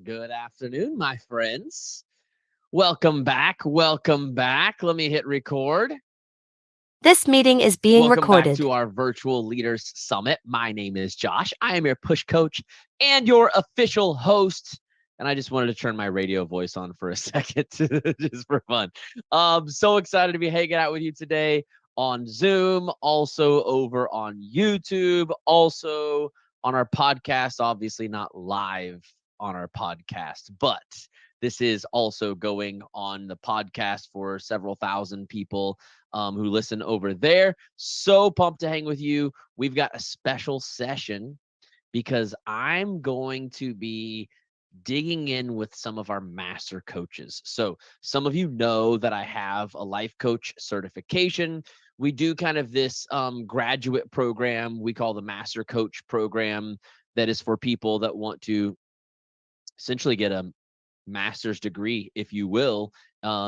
Good afternoon, my friends. Welcome back. Welcome back. Let me hit record. This meeting is being Welcome back recorded. to our Virtual Leaders Summit. My name is Josh. I am your push coach and your official host. And I just wanted to turn my radio voice on for a second, just for fun. So excited to be hanging out with you today on Zoom, also over on YouTube, also on our podcast. Obviously, not live on our podcast, but this is also going on the podcast for several thousand people who listen over there. So pumped to hang with you. We've got a special session because I'm going to be digging in with some of our master coaches. So some of you know that I have a life coach certification. We do kind of this graduate program we call the master coach program that is for people that want to essentially get a master's degree, if you will,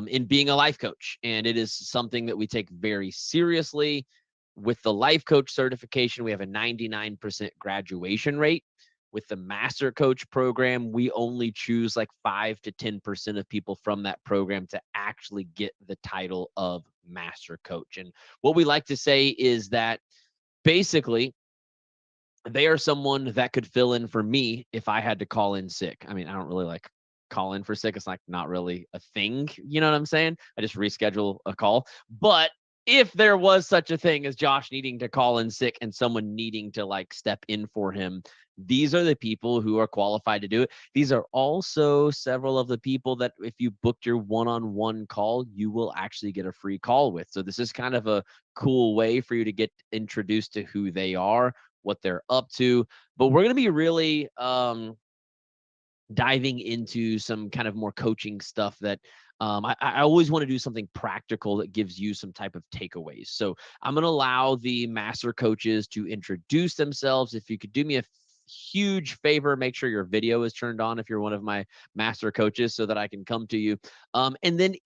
in being a life coach. And it is something that we take very seriously. With the life coach certification, we have a 99% graduation rate. With the master coach program, we only choose like 5 to 10% of people from that program to actually get the title of master coach. And what we like to say is that basically they are someone that could fill in for me if I had to call in sick. I mean, I don't really like call in for sick. It's like not really a thing. You know what I'm saying? I just reschedule a call. But if there was such a thing as Josh needing to call in sick and someone needing to like step in for him, these are the people who are qualified to do it. These are also several of the people that if you booked your one-on-one call, you will actually get a free call with. So this is kind of a cool way for you to get introduced to who they are, what they're up to. But we're going to be really diving into some kind of more coaching stuff that I always want to do something practical that gives you some type of takeaways. So I'm going to allow the master coaches to introduce themselves. If you could do me a huge favor, make sure your video is turned on if you're one of my master coaches so that I can come to you. And then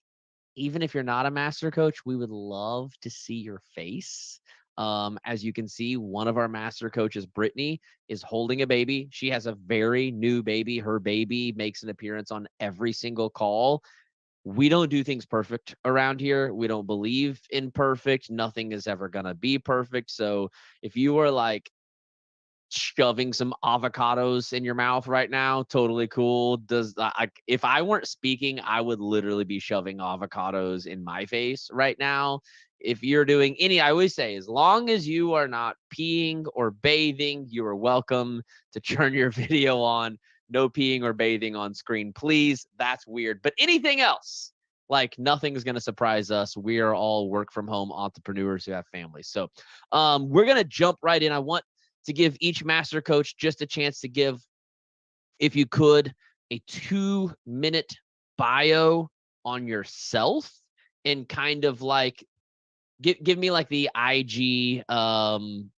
even if you're not a master coach, we would love to see your face. As you can see, one of our master coaches, Brittany, is holding a baby. She has a very new baby. Her baby makes an appearance on every single call. We don't do things perfect around here. We don't believe in perfect. Nothing is ever going to be perfect. So if you are like shoving some avocados in your mouth right now, totally cool. If I weren't speaking, I would literally be shoving avocados in my face right now. If you're doing any, I always say, as long as you are not peeing or bathing, you are welcome to turn your video on. No peeing or bathing on screen, please. That's weird. But anything else, like nothing's going to surprise us. We are all work from home entrepreneurs who have families. So we're going to jump right in. I want to give each master coach just a chance to give, if you could, a 2-minute bio on yourself and kind of like give me like the IG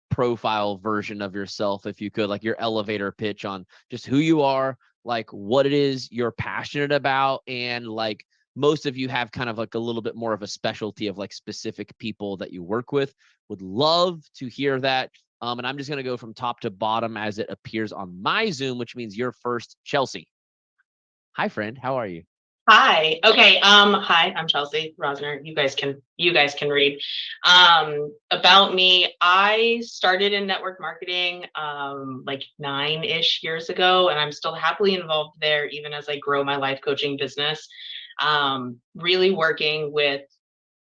profile version of yourself, if you could, like your elevator pitch on just who you are, like what it is you're passionate about, and like most of you have kind of like a little bit more of a specialty of like specific people that you work with. Would love to hear that. And I'm just going to go from top to bottom as it appears on my Zoom, which means you're first, Chelsea. Hi, friend. How are you? Hi. Okay. Hi, I'm Chelsea Rosner. You guys can read. About me, I started in network marketing like 9-ish years ago, and I'm still happily involved there even as I grow my life coaching business. Really working with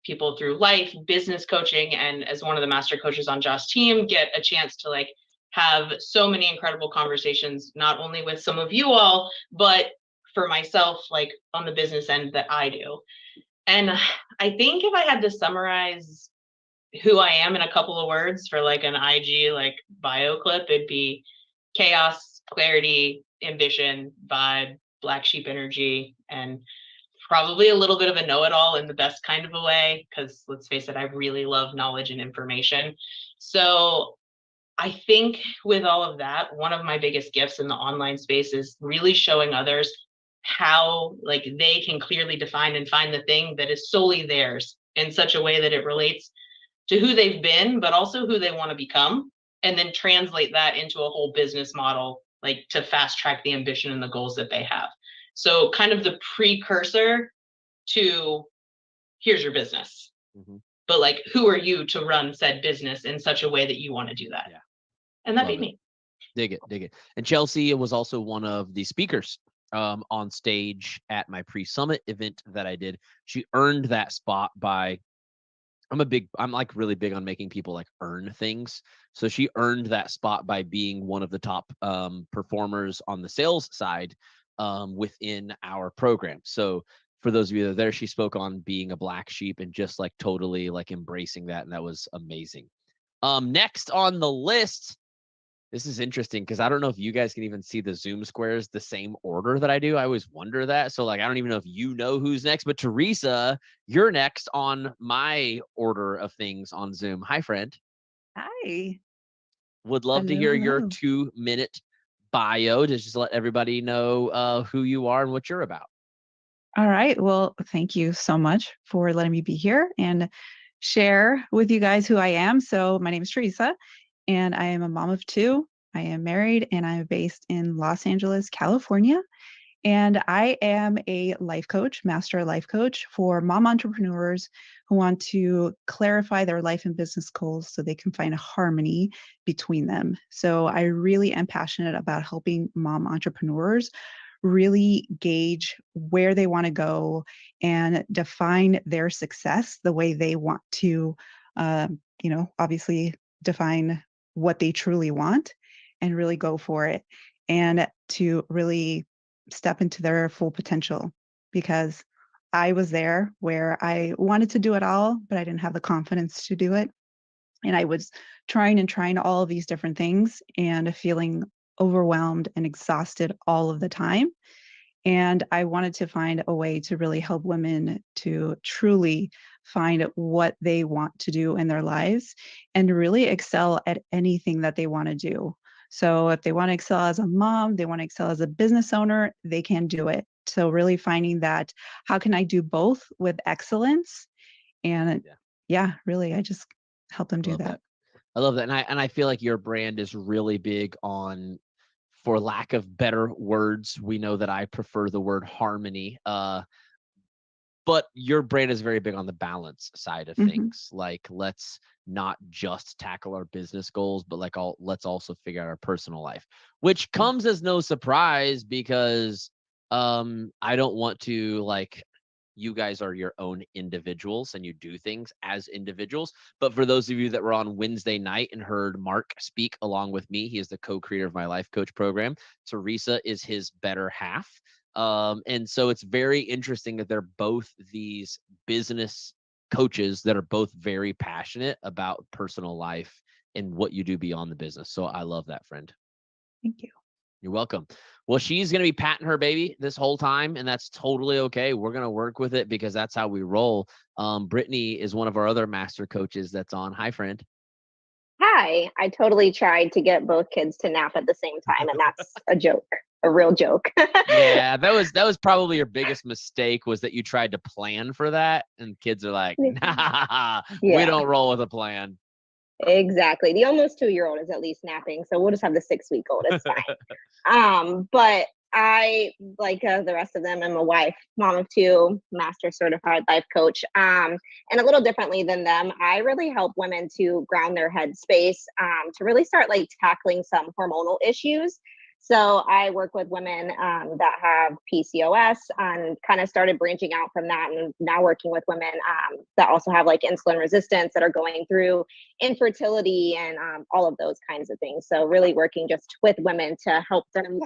people through life, business coaching, and as one of the master coaches on Josh's team, get a chance to like have so many incredible conversations, not only with some of you all, but for myself, like on the business end that I do. And I think if I had to summarize who I am in a couple of words for like an IG like bio clip, it'd be chaos, clarity, ambition, vibe, black sheep energy, and probably a little bit of a know-it-all in the best kind of a way, because let's face it, I really love knowledge and information. So I think with all of that, one of my biggest gifts in the online space is really showing others how like they can clearly define and find the thing that is solely theirs in such a way that it relates to who they've been, but also who they want to become, and then translate that into a whole business model like to fast track the ambition and the goals that they have. So kind of the precursor to here's your business. Mm-hmm. But like, who are you to run said business in such a way that you want to do that? Yeah. And that'd be me. Dig it. And Chelsea was also one of the speakers on stage at my pre-summit event that I did. She earned that spot by, I'm like really big on making people like earn things. So she earned that spot by being one of the top performers on the sales side within our program. So for those of you that are there, she spoke on being a black sheep and just like totally like embracing that. And that was amazing. Next on the list, this is interesting because I don't know if you guys can even see the Zoom squares the same order that I do. I always wonder that. So like, I don't even know if you know who's next, but Teresa, you're next on my order of things on Zoom. Hi, friend. Hi. Would love to hear your 2-minute bio to just let everybody know who you are and what you're about. All right. Well, thank you so much for letting me be here and share with you guys who I am. So my name is Teresa, and I am a mom of 2. I am married, and I'm based in Los Angeles, California. And I am a life coach, master life coach for mom entrepreneurs who want to clarify their life and business goals so they can find a harmony between them. So I really am passionate about helping mom entrepreneurs really gauge where they want to go and define their success the way they want to, obviously define what they truly want and really go for it, and to really step into their full potential. Because I was there where I wanted to do it all, but I didn't have the confidence to do it. And I was trying all of these different things and feeling overwhelmed and exhausted all of the time. And I wanted to find a way to really help women to truly find what they want to do in their lives and really excel at anything that they want to do. So if they want to excel as a mom, they want to excel as a business owner, they can do it. So really finding that, how can I do both with excellence? And really, I just help them do that. I love that. And I feel like your brand is really big on, for lack of better words, we know that I prefer the word harmony. But your brand is very big on the balance side of things. Like, let's not just tackle our business goals, but like let's also figure out our personal life, which comes as no surprise because I don't want to, like, you guys are your own individuals and you do things as individuals. But for those of you that were on Wednesday night and heard Mark speak along with me, he is the co-creator of my life coach program. Teresa is his better half. And so it's very interesting that they're both these business coaches that are both very passionate about personal life and what you do beyond the business. So I love that, friend. Thank you. You're welcome. Well, she's going to be patting her baby this whole time, and that's totally okay. We're going to work with it because that's how we roll. Brittany is one of our other master coaches that's on. Hi, friend. Hi. I totally tried to get both kids to nap at the same time, and that's a joke, a real joke. Yeah, that was probably your biggest mistake, was that you tried to plan for that, and kids are like, nah, we don't roll with a plan. Exactly. The almost 2-year-old is at least napping, so we'll just have the 6-week-old. It's fine. But I, like the rest of them, I'm a wife, mom of 2, master certified life coach. And a little differently than them, I really help women to ground their head space, to really start like tackling some hormonal issues. So I work with women that have PCOS, and kind of started branching out from that, and now working with women that also have like insulin resistance, that are going through infertility and all of those kinds of things. So really working just with women to help them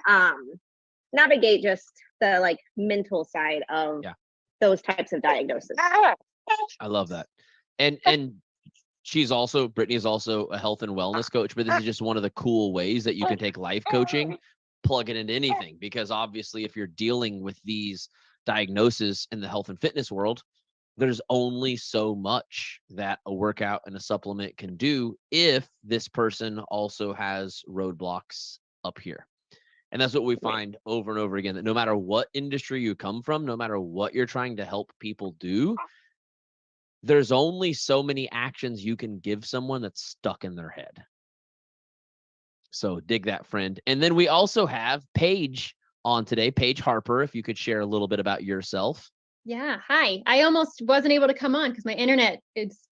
navigate just the like mental side of those types of diagnoses. I love that. And Brittany is also a health and wellness coach, but this is just one of the cool ways that you can take life coaching, plug it into anything, because obviously if you're dealing with these diagnoses in the health and fitness world, there's only so much that a workout and a supplement can do if this person also has roadblocks up here. And that's what we find over and over again, that no matter what industry you come from, no matter what you're trying to help people do, there's only so many actions you can give someone that's stuck in their head. So dig that, friend. And then we also have Paige on today, Paige Harper, if you could share a little bit about yourself. Yeah, hi. I almost wasn't able to come on because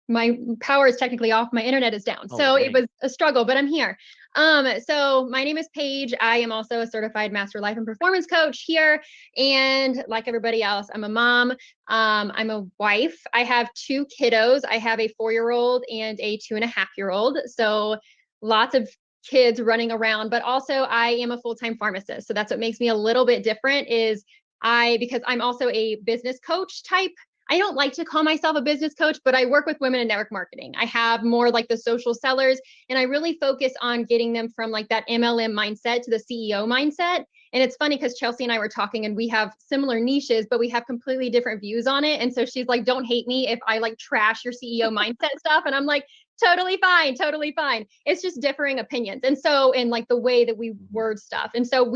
my power is technically off. My internet is down. Oh, so dang. it was a struggle, but I'm here. So my name is Paige. I am also a certified master life and performance coach here. And like everybody else, I'm a mom. I'm a wife. I have 2 kiddos. I have a 4-year-old and a 2.5-year-old. So lots of kids running around, but also I am a full-time pharmacist. So that's what makes me a little bit different is because I'm also a business coach type. I don't like to call myself a business coach, but I work with women in network marketing. I have more like the social sellers, and I really focus on getting them from like that MLM mindset to the CEO mindset. And it's funny because Chelsea and I were talking and we have similar niches, but we have completely different views on it. And so she's like, don't hate me if I like trash your CEO mindset stuff. And I'm like, totally fine, totally fine. It's just differing opinions. And so in like the way that we word stuff. And so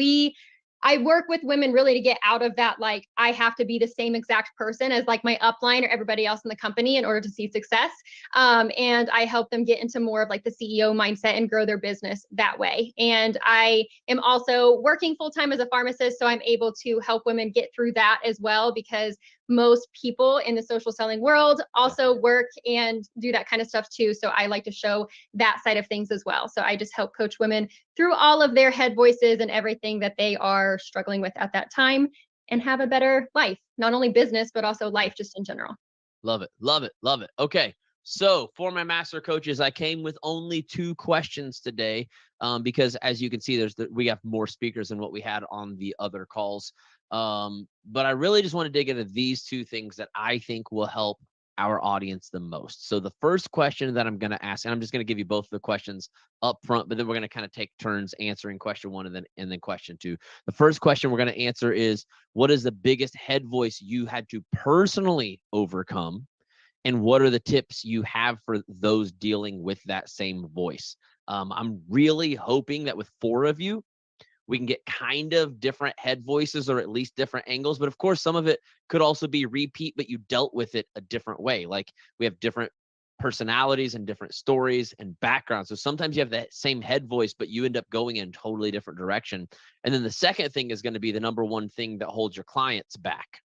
I work with women really to get out of that, like, I have to be the same exact person as like my upline or everybody else in the company in order to see success. And I help them get into more of like the CEO mindset and grow their business that way. And I am also working full-time as a pharmacist, so I'm able to help women get through that as well, because most people in the social selling world also work and do that kind of stuff too. So I like to show that side of things as well. So I just help coach women through all of their head voices and everything that they are struggling with at that time and have a better life, not only business, but also life just in general. Love it. Love it. Love it. Okay. So for my master coaches, I came with only 2 questions today because as you can see, we have more speakers than what we had on the other calls. But I really just want to dig into these 2 things that I think will help our audience the most. So the first question that I'm going to ask, and I'm just going to give you both the questions up front, but then we're going to kind of take turns answering question 1 and then question 2. The first question we're going to answer is, what is the biggest head voice you had to personally overcome? And what are the tips you have for those dealing with that same voice? I'm really hoping that with 4 of you, we can get kind of different head voices or at least different angles. But of course, some of it could also be repeat, but you dealt with it a different way. Like we have different personalities and different stories and backgrounds. So sometimes you have that same head voice, but you end up going in a totally different direction. And then the second thing is going to be the number one thing that holds your clients back.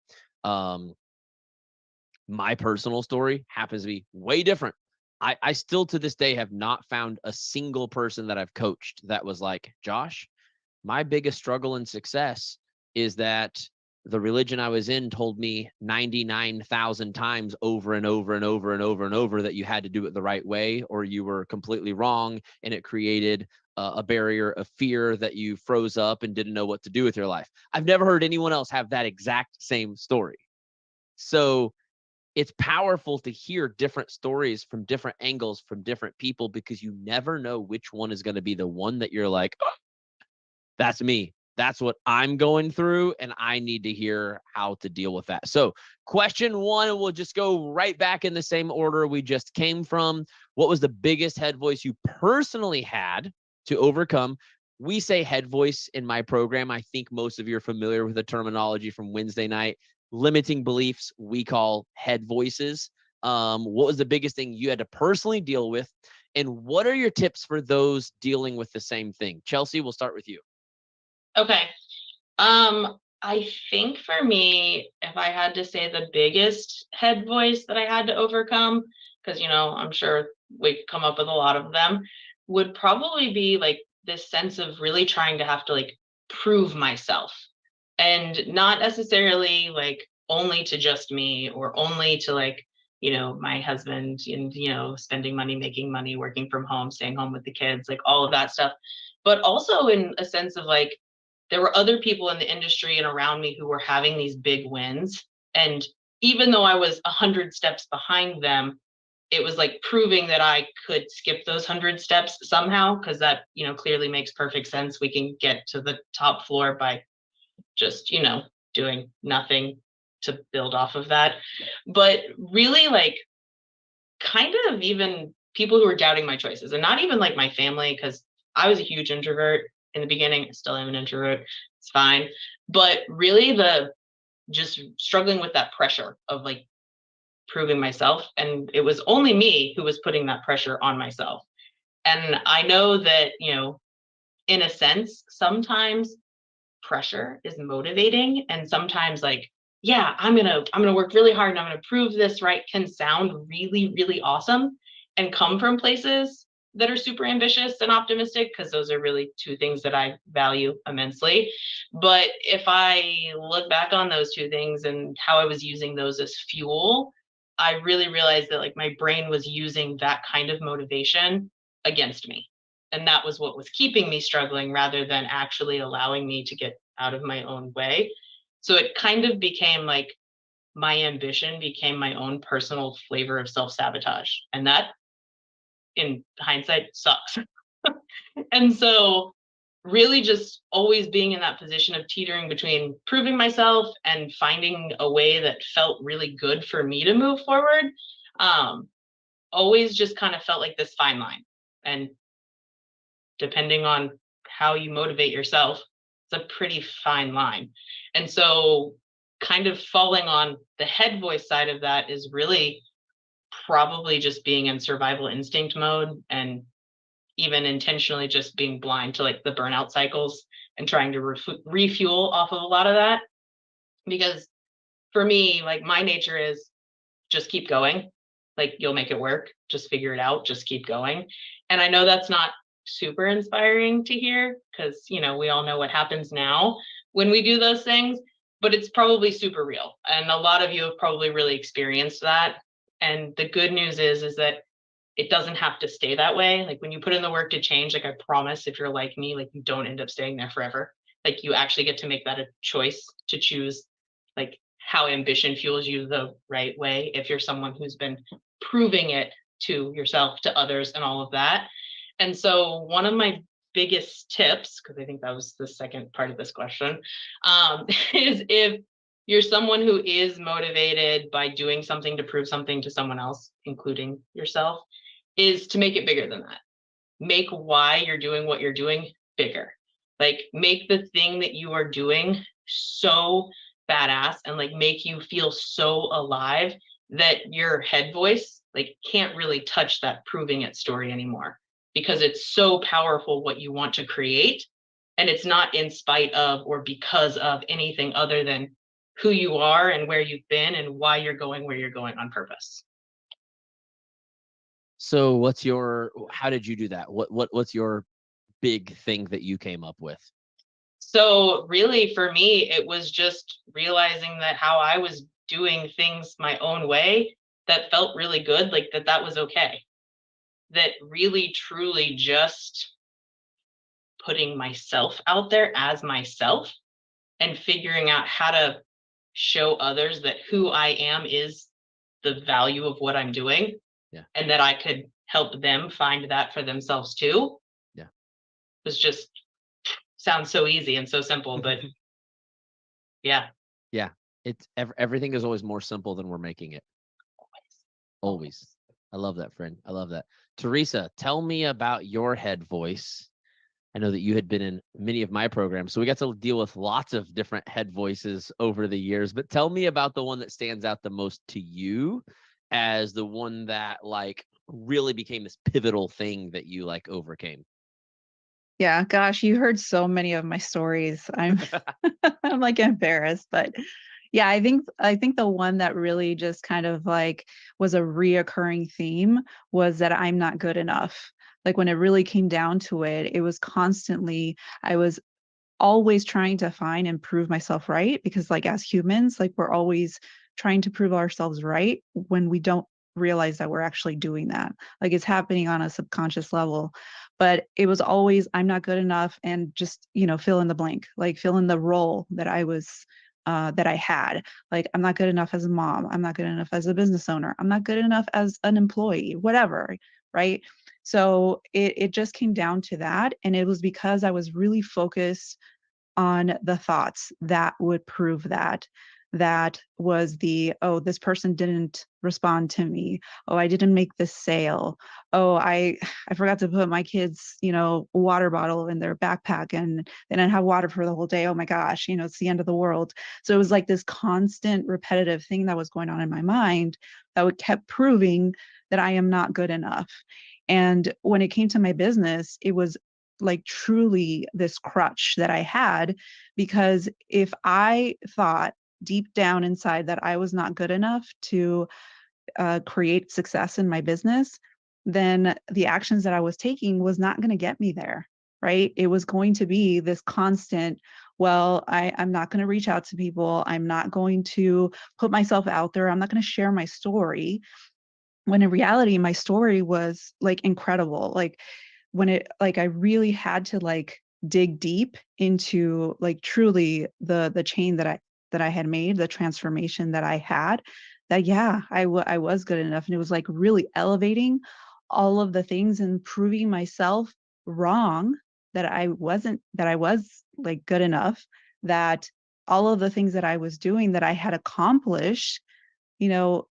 My personal story happens to be way different. I still to this day have not found a single person that I've coached that was like, Josh, my biggest struggle and success is that the religion I was in told me 99,000 times over and over and over and over and over that you had to do it the right way or you were completely wrong. And it created a barrier of fear that you froze up and didn't know what to do with your life. I've never heard anyone else have that exact same story. So it's powerful to hear different stories from different angles from different people because you never know which one is going to be the one that you're like, oh, that's me. That's what I'm going through, and I need to hear how to deal with that. So question 1, and we'll just go right back in the same order we just came from. What was the biggest head voice you personally had to overcome? We say head voice in my program. I think most of you are familiar with the terminology from Wednesday night. Limiting beliefs, we call head voices. What was the biggest thing you had to personally deal with? And what are your tips for those dealing with the same thing? Chelsea, we'll start with you. Okay. I think for me, if I had to say the biggest head voice that I had to overcome, because, I'm sure we could come up with a lot of them, would probably be like this sense of really trying to have to like prove myself. And not necessarily like only to just me or only to like, my husband and, spending money, making money, working from home, staying home with the kids, like all of that stuff. But also in a sense of like, there were other people in the industry and around me who were having these big wins. And even though I was 100 steps behind them, it was like proving that I could skip those 100 steps somehow, because that, clearly makes perfect sense. We can get to the top floor by just, doing nothing to build off of that. But really like kind of even people who were doubting my choices, and not even like my family, because I was a huge introvert in the beginning. I still am an introvert. It's fine. But really the just struggling with that pressure of like proving myself. And it was only me who was putting that pressure on myself. And I know that, in a sense, sometimes pressure is motivating, and sometimes like, yeah, I'm gonna work really hard and I'm gonna prove this right can sound really, really awesome and come from places that are super ambitious and optimistic, because those are really two things that I value immensely. But if I look back on those two things and how I was using those as fuel, I really realized that like my brain was using that kind of motivation against me. And that was what was keeping me struggling rather than actually allowing me to get out of my own way. So it kind of became like my ambition became my own personal flavor of self-sabotage. And that, in hindsight, sucks. And so really just always being in that position of teetering between proving myself and finding a way that felt really good for me to move forward, always just kind of felt like this fine line. And depending on how you motivate yourself, it's a pretty fine line. And so kind of falling on the head voice side of that is really probably just being in survival instinct mode, and even intentionally just being blind to like the burnout cycles and trying to refuel off of a lot of that. Because for me, like my nature is just keep going. Like you'll make it work, just figure it out, just keep going. And I know that's not super inspiring to hear, because we all know what happens now when we do those things, but it's probably super real. And a lot of you have probably really experienced that. And the good news is that it doesn't have to stay that way. Like when you put in the work to change, like I promise, if you're like me, like you don't end up staying there forever. Like you actually get to make that a choice to choose like how ambition fuels you the right way, if you're someone who's been proving it to yourself, to others, and all of that. And so one of my biggest tips, because I think that was the second part of this question, is if you're someone who is motivated by doing something to prove something to someone else, including yourself, is to make it bigger than that. Make why you're doing what you're doing bigger. Like make the thing that you are doing so badass and like make you feel so alive that your head voice like can't really touch that proving it story anymore, because it's so powerful what you want to create, and it's not in spite of or because of anything other than who you are and where you've been and why you're going where you're going on purpose. So how did you do that? What's your big thing that you came up with? So really for me, it was just realizing that how I was doing things my own way that felt really good, like that was okay. That really truly just putting myself out there as myself and figuring out how to show others that who I am is the value of what I'm doing. Yeah. And that I could help them find that for themselves too. Yeah. It's just sounds so easy and so simple, but yeah. Yeah. It's everything is always more simple than we're making it. Always. I love that, friend. I love that. Teresa, tell me about your head voice. I know that you had been in many of my programs, so we got to deal with lots of different head voices over the years, but tell me about the one that stands out the most to you as the one that like really became this pivotal thing that you like overcame. Yeah, gosh, you heard so many of my stories. I'm I'm like embarrassed, but yeah, I think the one that really just kind of like was a reoccurring theme was that I'm not good enough. Like when it really came down to it, it was constantly, I was always trying to find and prove myself right, because like as humans, like we're always trying to prove ourselves right when we don't realize that we're actually doing that. Like it's happening on a subconscious level. But it was always, I'm not good enough, and just, fill in the blank, like fill in the role that I was that I had. Like, I'm not good enough as a mom. I'm not good enough as a business owner. I'm not good enough as an employee, whatever. Right. So it just came down to that. And it was because I was really focused on the thoughts that would prove that. That was oh, this person didn't respond to me. Oh, I didn't make this sale. Oh, I forgot to put my kids, water bottle in their backpack and they didn't have water for the whole day. Oh my gosh, it's the end of the world. So it was like this constant repetitive thing that was going on in my mind that would kept proving that I am not good enough. And when it came to my business, it was like truly this crutch that I had, because if I thought deep down inside that I was not good enough to create success in my business, then the actions that I was taking was not going to get me there, right? It was going to be this constant, well, I'm not going to reach out to people. I'm not going to put myself out there. I'm not going to share my story. When in reality, my story was like incredible. Like when it, like I really had to like dig deep into like truly the chain that I had made, the transformation that I had, that yeah, I was good enough. And it was like really elevating all of the things and proving myself wrong, that I wasn't, that I was like good enough, that all of the things that I was doing that I had accomplished, you know,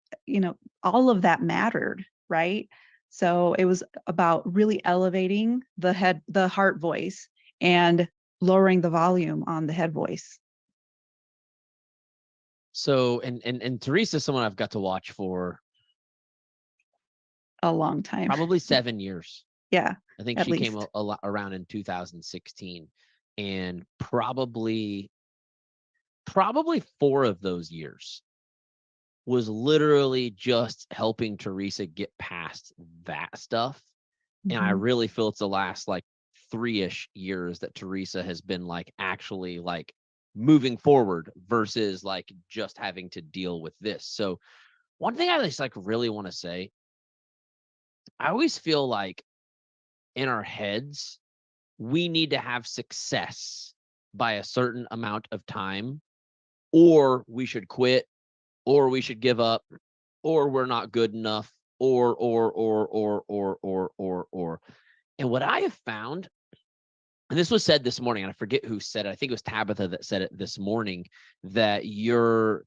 all of that mattered, right? So it was about really elevating the heart voice, and lowering the volume on the head voice. So, and Teresa's someone I've got to watch for A long time. probably 7 years. Yeah, I think at she came least. a lot around in 2016, and probably 4 of those years was literally just helping Teresa get past that stuff. And I Mhm. really feel it's the last like 3-ish years that Teresa has been like actually like moving forward versus like just having to deal with this. So one thing I just like really want to say, I always feel like in our heads, we need to have success by a certain amount of time, or we should quit, or we should give up, or we're not good enough, or. And what I have found, and this was said this morning, and I forget who said it. I think it was Tabitha that said it this morning, that you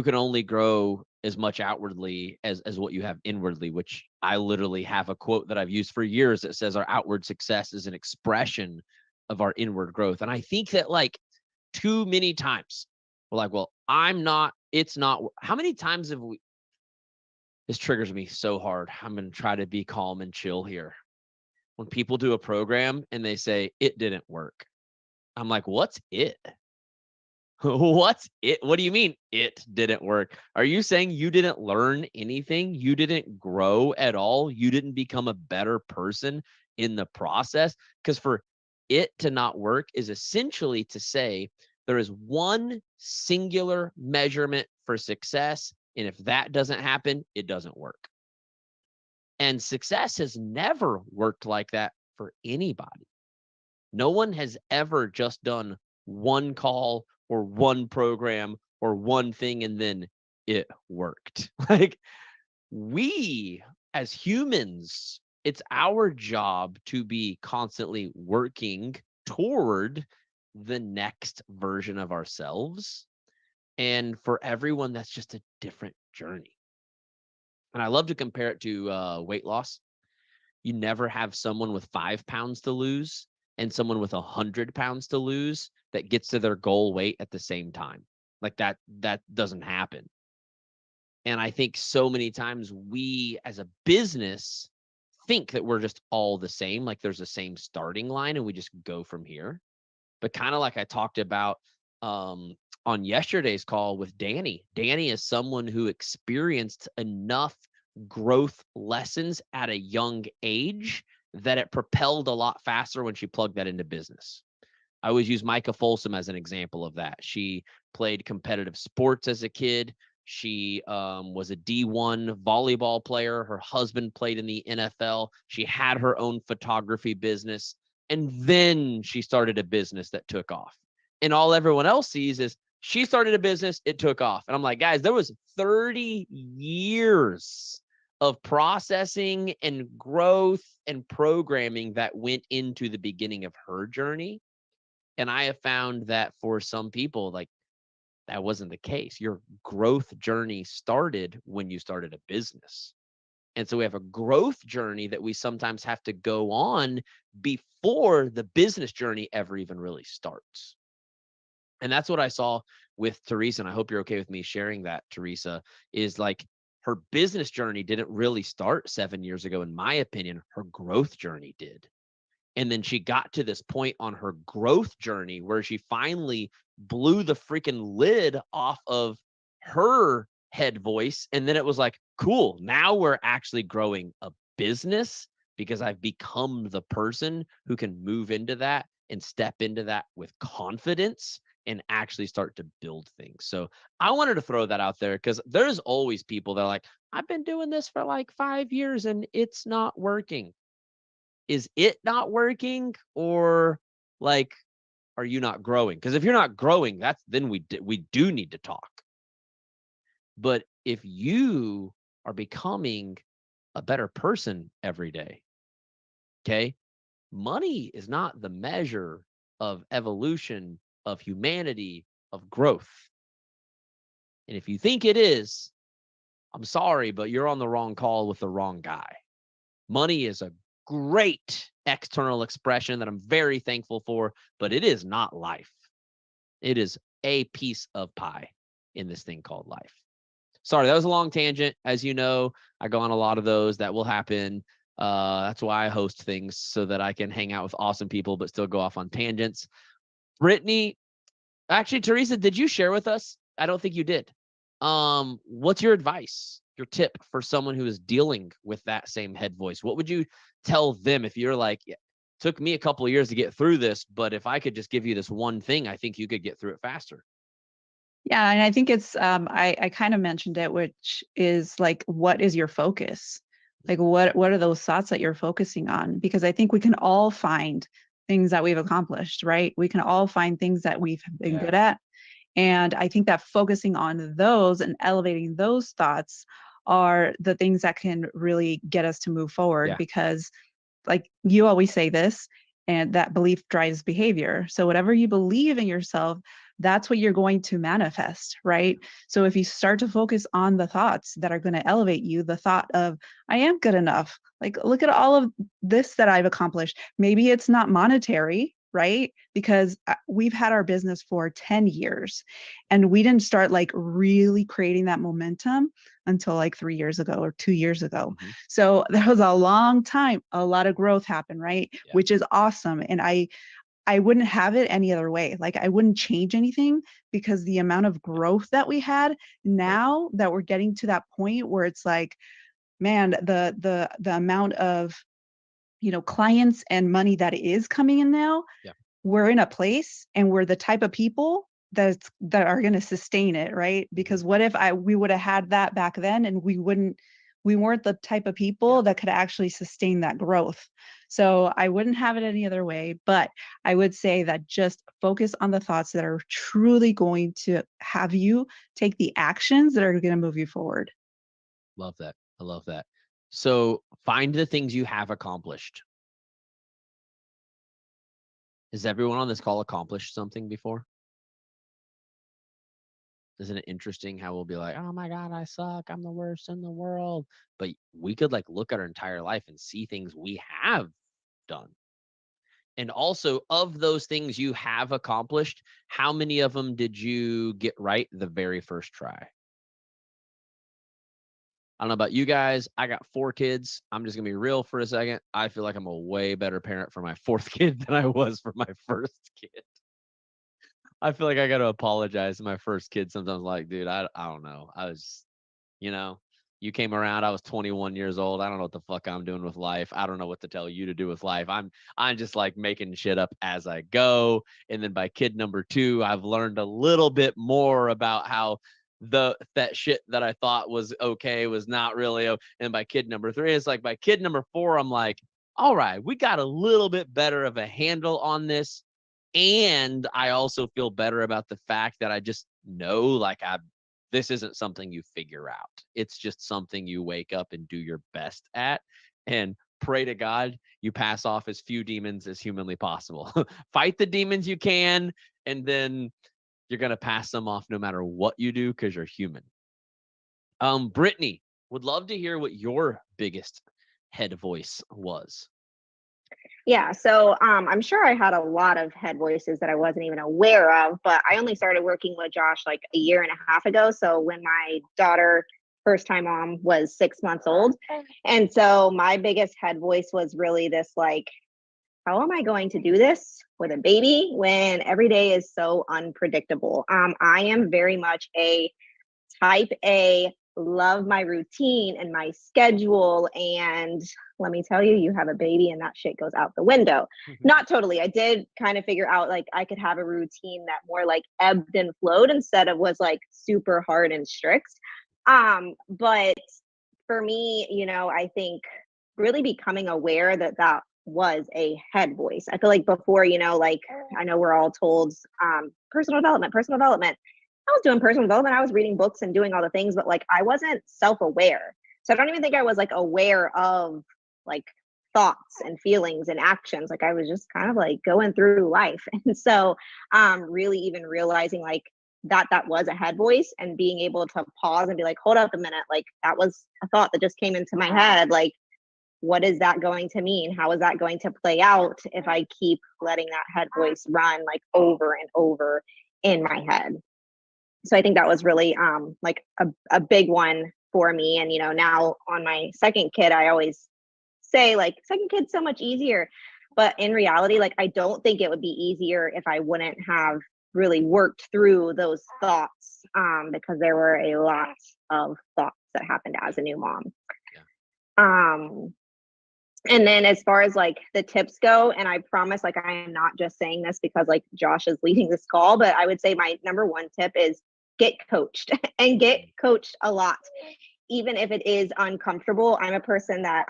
can only grow as much outwardly as what you have inwardly, which I literally have a quote that I've used for years that says our outward success is an expression of our inward growth. And I think that like too many times we're like, well, it's not. How many times have we, this triggers me so hard. I'm going to try to be calm and chill here. When people do a program and they say it didn't work, I'm like, what's it? What's it? What do you mean it didn't work? Are you saying you didn't learn anything? You didn't grow at all? You didn't become a better person in the process? Because for it to not work is essentially to say there is one singular measurement for success. And if that doesn't happen, it doesn't work. And success has never worked like that for anybody. No one has ever just done one call or one program or one thing and then it worked. Like we as humans, it's our job to be constantly working toward the next version of ourselves. And for everyone, that's just a different journey. And I love to compare it to weight loss. You never have someone with 5 pounds to lose and someone with 100 pounds to lose that gets to their goal weight at the same time. Like that doesn't happen. And I think so many times we as a business think that we're just all the same, like there's the same starting line and we just go from here. But kind of like I talked about on yesterday's call with Danny. Danny is someone who experienced enough growth lessons at a young age that it propelled a lot faster when she plugged that into business. I always use Micah Folsom as an example of that. She played competitive sports as a kid. She was a D1 volleyball player. Her husband played in the NFL. She had her own photography business. And then she started a business that took off. And all everyone else sees is she started a business, it took off. And I'm like, guys, there was 30 years of processing and growth and programming that went into the beginning of her journey. And I have found that for some people, like that wasn't the case. Your growth journey started when you started a business. And so we have a growth journey that we sometimes have to go on before the business journey ever even really starts. And that's what I saw with Teresa. And I hope you're okay with me sharing that, Teresa, is like her business journey didn't really start 7 years ago. In my opinion, her growth journey did. And then she got to this point on her growth journey where she finally blew the freaking lid off of her head voice. And then it was like, cool, now we're actually growing a business because I've become the person who can move into that and step into that with confidence and actually start to build things. So I wanted to throw that out there because there's always people that are like, I've been doing this for like 5 years and it's not working. Is it not working, or like, are you not growing? Because if you're not growing, then we do need to talk. But if you are becoming a better person every day, okay, money is not the measure of evolution, of humanity, of growth. And if you think it is, I'm sorry, but you're on the wrong call with the wrong guy. Money is a great external expression that I'm very thankful for, but it is not life. It is a piece of pie in this thing called life. Sorry, that was a long tangent. As you know, I go on a lot of those. That will happen. That's why I host things, so that I can hang out with awesome people, but still go off on tangents. Brittany, actually, Teresa, did you share with us? I don't think you did. What's your advice, your tip for someone who is dealing with that same head voice? What would you tell them if you're like, it took me a couple of years to get through this, but if I could just give you this one thing, I think you could get through it faster? Yeah, and I think it's I kind of mentioned it, which is like, what is your focus? Like, what are those thoughts that you're focusing on? Because I think we can all find things that we've accomplished, right? We can all find things that we've been good at. And I think that focusing on those and elevating those thoughts are the things that can really get us to move forward. Yeah. Because, like you always say this, and that belief drives behavior. So whatever you believe in yourself, that's what you're going to manifest, right? So if you start to focus on the thoughts that are going to elevate you, the thought of, I am good enough. Like, look at all of this that I've accomplished. Maybe it's not monetary, right? Because we've had our business for 10 years and we didn't start like really creating that momentum until like 3 years ago or 2 years ago. Mhm. So that was a long time. A lot of growth happened, right? Yeah. Which is awesome. And I wouldn't have it any other way. Like, I wouldn't change anything, because the amount of growth that we had, now that we're getting to that point where it's like, man, the amount of, clients and money that is coming in now, Yeah. we're in a place and we're the type of people that are going to sustain it, right? Because what if we would have had that back then and we weren't the type of people that could actually sustain that growth. So I wouldn't have it any other way, but I would say that just focus on the thoughts that are truly going to have you take the actions that are going to move you forward. Love that. I love that. So find the things you have accomplished. Has everyone on this call accomplished something before? Isn't it interesting how we'll be like, oh my God, I suck, I'm the worst in the world. But we could like look at our entire life and see things we have done. And also, of those things you have accomplished, how many of them did you get right the very first try? I don't know about you guys. I got 4 kids. I'm just going to be real for a second. I feel like I'm a way better parent for my 4th kid than I was for my 1st kid. I feel like I got to apologize to my 1st kid sometimes. Like, dude, I don't know. I was, you came around. I was 21 years old. I don't know what the fuck I'm doing with life. I don't know what to tell you to do with life. I'm just like making shit up as I go. And then by kid number 2, I've learned a little bit more about how that shit that I thought was okay was not really. And by kid number 3, it's like by kid number 4, I'm like, all right, we got a little bit better of a handle on this. And I also feel better about the fact that I just know, like, this isn't something you figure out. It's just something you wake up and do your best at, and pray to God you pass off as few demons as humanly possible. Fight the demons you can, and then you're going to pass them off no matter what you do, because you're human. Brittany, would love to hear what your biggest head voice was. Yeah, so I'm sure I had a lot of head voices that I wasn't even aware of, but I only started working with Josh like a year and a half ago. So when my daughter, first time mom, was 6 months old. And so my biggest head voice was really this like, how am I going to do this with a baby when every day is so unpredictable? I am very much a type A, love my routine and my schedule. And let me tell you, you have a baby and that shit goes out the window. Not totally. I did kind of figure out like I could have a routine that more like ebbed and flowed instead of was like super hard and strict. But for me, you know, I think really becoming aware that that was a head voice. I feel like before, you know, like I know we're all told personal development, personal development. I was doing personal development. I was reading books and doing all the things, but like I wasn't self-aware. So I don't even think I was like aware of like thoughts and feelings and actions. Like I was just kind of like going through life. And so really even realizing like that was a head voice and being able to pause and be like, hold up a minute, like that was a thought that just came into my head. Like, what is that going to mean? How is that going to play out if I keep letting that head voice run like over and over in my head? So I think that was really like a big one for me. And, you know, now on my second kid, I always say like second kid's so much easier. But in reality, like I don't think it would be easier if I wouldn't have really worked through those thoughts because there were a lot of thoughts that happened as a new mom. Yeah. And then as far as like the tips go, and I promise like I am not just saying this because like Josh is leading this call, but I would say my number one tip is get coached and get coached a lot. Even if it is uncomfortable, I'm a person that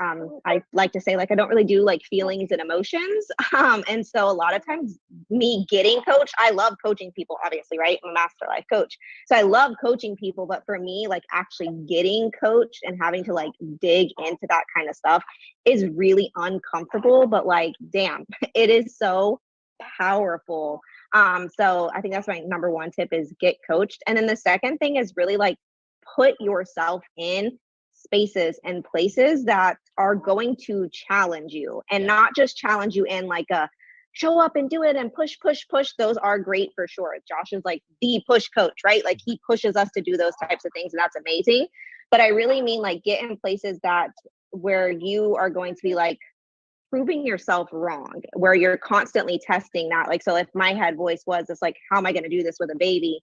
I like to say like I don't really do like feelings and emotions. And so a lot of times me getting coached, I love coaching people, obviously, right? I'm a master life coach. So I love coaching people, but for me, like actually getting coached and having to like dig into that kind of stuff is really uncomfortable, but like, damn, it is so powerful. So I think that's my number one tip is get coached. And then the second thing is really like put yourself in spaces and places that are going to challenge you and not just challenge you in like a show up and do it and push, push, push. Those are great for sure. Josh is like the push coach, right? Like he pushes us to do those types of things and that's amazing. But I really mean like get in places that where you are going to be like proving yourself wrong, where you're constantly testing that. Like, so if my head voice was it's like, how am I going to do this with a baby?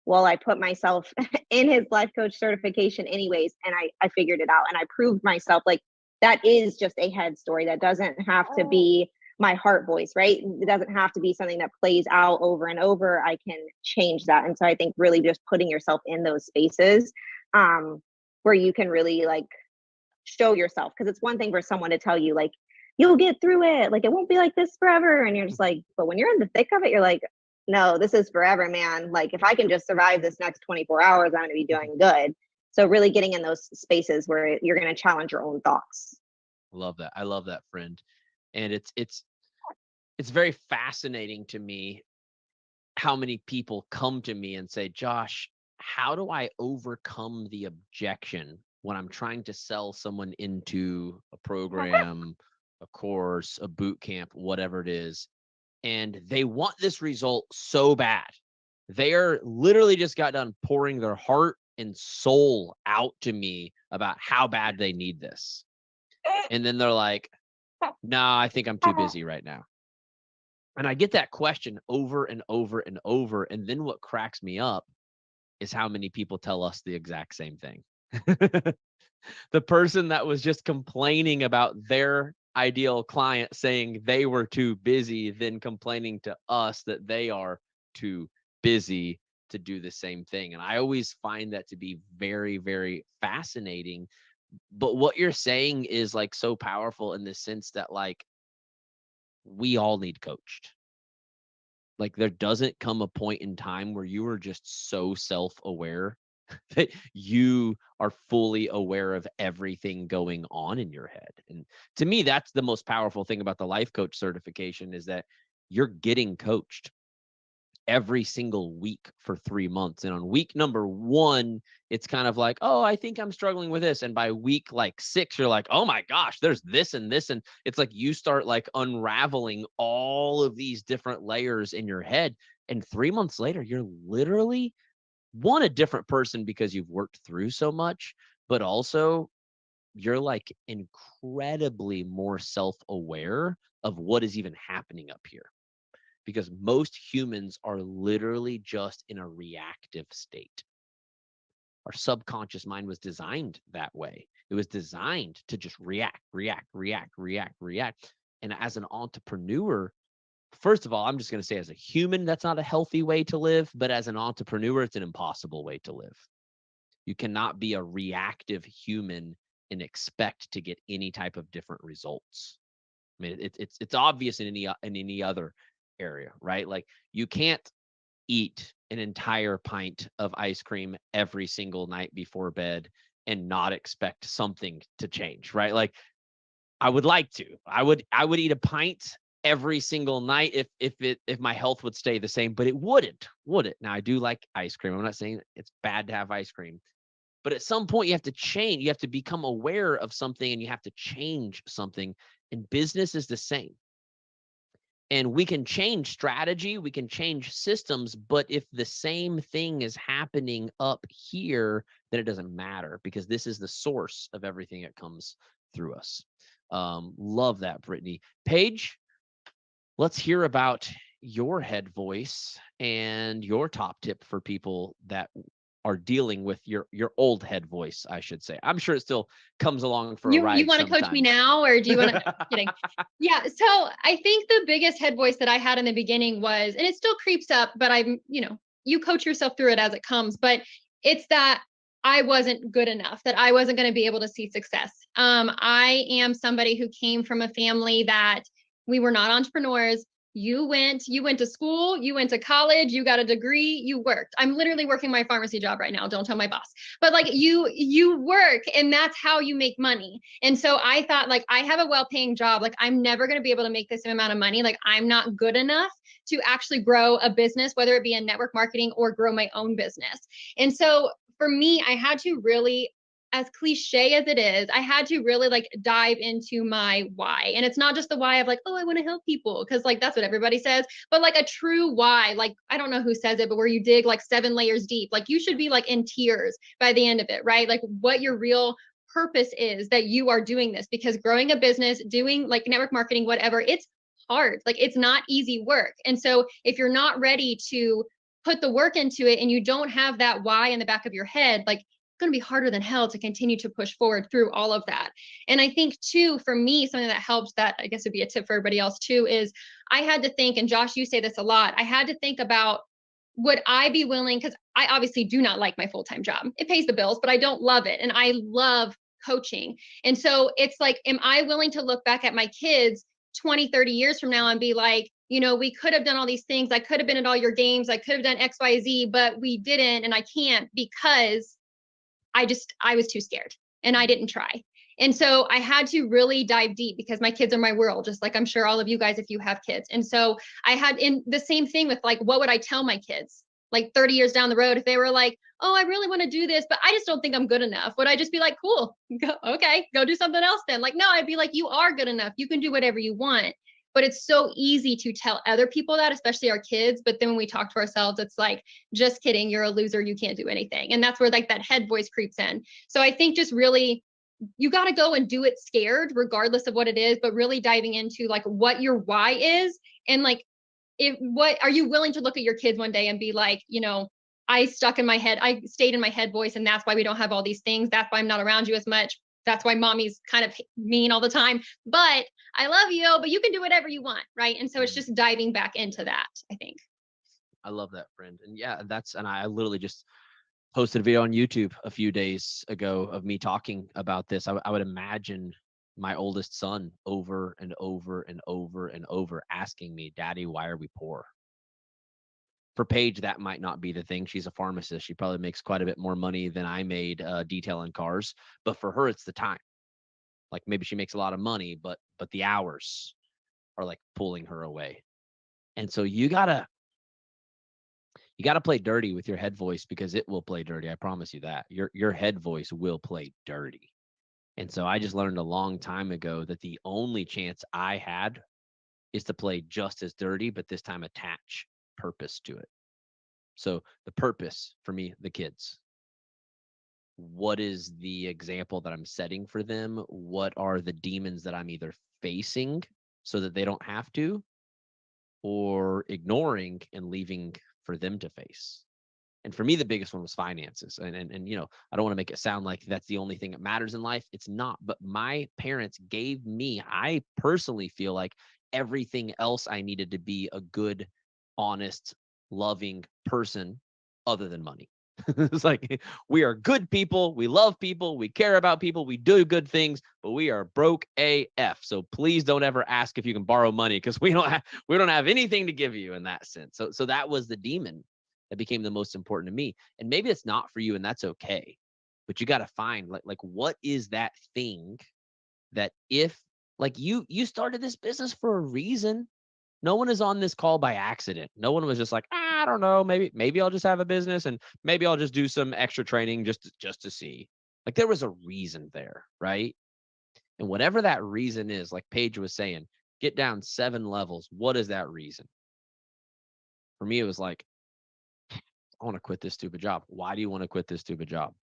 Well, I put myself in his life coach certification anyways, and I figured it out and I proved myself like that is just a head story. That doesn't have to be my heart voice, right? It doesn't have to be something that plays out over and over. I can change that. And so I think really just putting yourself in those spaces where you can really like show yourself. Because it's one thing for someone to tell you like, you'll get through it. Like, it won't be like this forever. And you're just like, but when you're in the thick of it, you're like, no, this is forever, man. Like, if I can just survive this next 24 hours, I'm going to be doing good. So really getting in those spaces where you're going to challenge your own thoughts. Love that. I love that, friend. And it's very fascinating to me how many people come to me and say, Josh, how do I overcome the objection when I'm trying to sell someone into a program, a course, a boot camp, whatever it is, and they want this result so bad. They are literally just got done pouring their heart and soul out to me about how bad they need this. And then they're like, no, I think I'm too busy right now. And I get that question over and over and over. And then what cracks me up is how many people tell us the exact same thing. The person that was just complaining about their ideal client saying they were too busy, then complaining to us that they are too busy to do the same thing. And I always find that to be very, very fascinating. But what you're saying is like so powerful in the sense that like we all need coached. Like there doesn't come a point in time where you are just so self-aware that you are fully aware of everything going on in your head. And to me, that's the most powerful thing about the life coach certification is that you're getting coached every single week for 3 months. And on week number 1, it's kind of like, oh, I think I'm struggling with this. And by week like 6, you're like, oh my gosh, there's this and this. And it's like you start like unraveling all of these different layers in your head. And 3 months later, you're literally a different person because you've worked through so much, but also you're like incredibly more self-aware of what is even happening up here. Because most humans are literally just in a reactive state. Our subconscious mind was designed that way. It was designed to just react. And as an entrepreneur, first of all, I'm just going to say as a human, that's not a healthy way to live. But as an entrepreneur, it's an impossible way to live. You cannot be a reactive human and expect to get any type of different results. I mean, it's obvious in any other area, right? Like you can't eat an entire pint of ice cream every single night before bed and not expect something to change, right? Like I would like to. I would eat a pint every single night if my health would stay the same, but it wouldn't, would it? Now I do like ice cream. I'm not saying it's bad to have ice cream, but at some point you have to change. You have to become aware of something and you have to change something. And business is the same. And we can change strategy, we can change systems, but if the same thing is happening up here, then it doesn't matter because this is the source of everything that comes through us. Love that, Brittany. Paige, let's hear about your head voice and your top tip for people that are dealing with your old head voice, I should say. I'm sure it still comes along for a ride. You want to coach me now, or do you want to? Kidding. Yeah. So I think the biggest head voice that I had in the beginning was, and it still creeps up, but I'm, you coach yourself through it as it comes, but it's that I wasn't good enough, that I wasn't going to be able to see success. I am somebody who came from a family that we were not entrepreneurs. You went to school, you went to college, you got a degree, you worked. I'm literally working my pharmacy job right now. Don't tell my boss, but like you work and that's how you make money. And so I thought like, I have a well-paying job. Like I'm never going to be able to make this amount of money. Like I'm not good enough to actually grow a business, whether it be in network marketing or grow my own business. And so for me, I had to really, as cliche as it is, I had to really like dive into my why. And it's not just the why of like, oh, I want to help people, because like that's what everybody says, but like a true why. Like I don't know who says it, but where you dig like 7 layers deep, like you should be like in tears by the end of it, right? Like what your real purpose is that you are doing this, because growing a business, doing like network marketing, whatever, it's hard. Like it's not easy work. And so if you're not ready to put the work into it and you don't have that why in the back of your head, like going to be harder than hell to continue to push forward through all of that. And I think too, for me, something that helps, that I guess would be a tip for everybody else too, is I had to think, and Josh, you say this a lot, I had to think about, would I be willing, because I obviously do not like my full-time job. It pays the bills, but I don't love it. And I love coaching. And so it's like, am I willing to look back at my kids 20, 30 years from now and be like, we could have done all these things. I could have been at all your games. I could have done X, Y, Z, but we didn't. And I can't because I was too scared and I didn't try. And so I had to really dive deep because my kids are my world, just like I'm sure all of you guys, if you have kids. And so I had in the same thing with like, what would I tell my kids like 30 years down the road if they were like, oh, I really want to do this, but I just don't think I'm good enough? Would I just be like, cool, go do something else then? Like, no, I'd be like, you are good enough. You can do whatever you want. But it's so easy to tell other people that, especially our kids. But then when we talk to ourselves, it's like, just kidding, you're a loser, you can't do anything. And that's where like that head voice creeps in. So I think just really, you got to go and do it scared, regardless of what it is, but really diving into like what your why is. And like, what are you willing to look at your kids one day and be like, I stayed in my head voice, and that's why we don't have all these things. That's why I'm not around you as much. That's why mommy's kind of mean all the time, but I love you, but you can do whatever you want. Right. And so it's just diving back into that, I think. I love that, friend. And yeah, and I literally just posted a video on YouTube a few days ago of me talking about this. I would imagine my oldest son over and over and over and over asking me, Daddy, why are we poor? For Paige, that might not be the thing. She's a pharmacist. She probably makes quite a bit more money than I made detailing cars. But for her, it's the time. Like maybe she makes a lot of money, but the hours are like pulling her away. And so you gotta play dirty with your head voice, because it will play dirty. I promise you that. Your head voice will play dirty. And so I just learned a long time ago that the only chance I had is to play just as dirty, but this time attach purpose to it. So the purpose for me, the kids. What is the example that I'm setting for them? What are the demons that I'm either facing so that they don't have to, or ignoring and leaving for them to face? And for me, the biggest one was finances. And I don't want to make it sound like that's the only thing that matters in life. It's not. But my parents gave me, I personally feel like, everything else I needed to be a good, honest, loving person other than money. It's like, we are good people. We love people. We care about people. We do good things, but we are broke AF. So please don't ever ask if you can borrow money, because we don't have anything to give you in that sense. So that was the demon that became the most important to me. And maybe it's not for you, and that's okay. But you got to find like what is that thing that, if like you started this business for a reason. No one is on this call by accident. No one was just like, I don't know, maybe I'll just have a business and maybe I'll just do some extra training just to see. Like, there was a reason there, right? And whatever that reason is, like Paige was saying, get down 7 levels. What is that reason? For me, it was like, I want to quit this stupid job. Why do you want to quit this stupid job?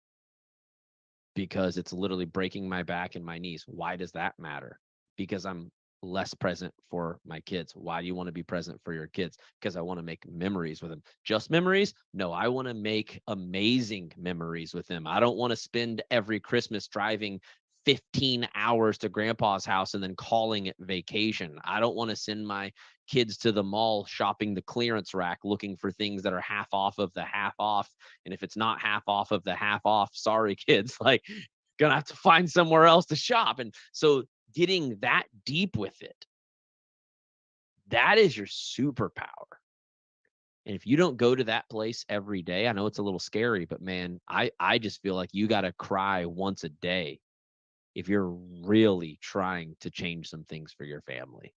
Because it's literally breaking my back and my knees. Why does that matter? Because I'm less present for my kids. Why do you want to be present for your kids? Because I want to make memories with them. Just memories? No, I want to make amazing memories with them. I don't want to spend every Christmas driving 15 hours to grandpa's house and then calling it vacation. I don't want to send my kids to the mall shopping the clearance rack looking for things that are half off of the half off. And if it's not half off of the half off, sorry kids, like, gonna have to find somewhere else to shop. And so getting that deep with it, that is your superpower. And if you don't go to that place every day, I know it's a little scary, but man, I just feel like you got to cry once a day if you're really trying to change some things for your family.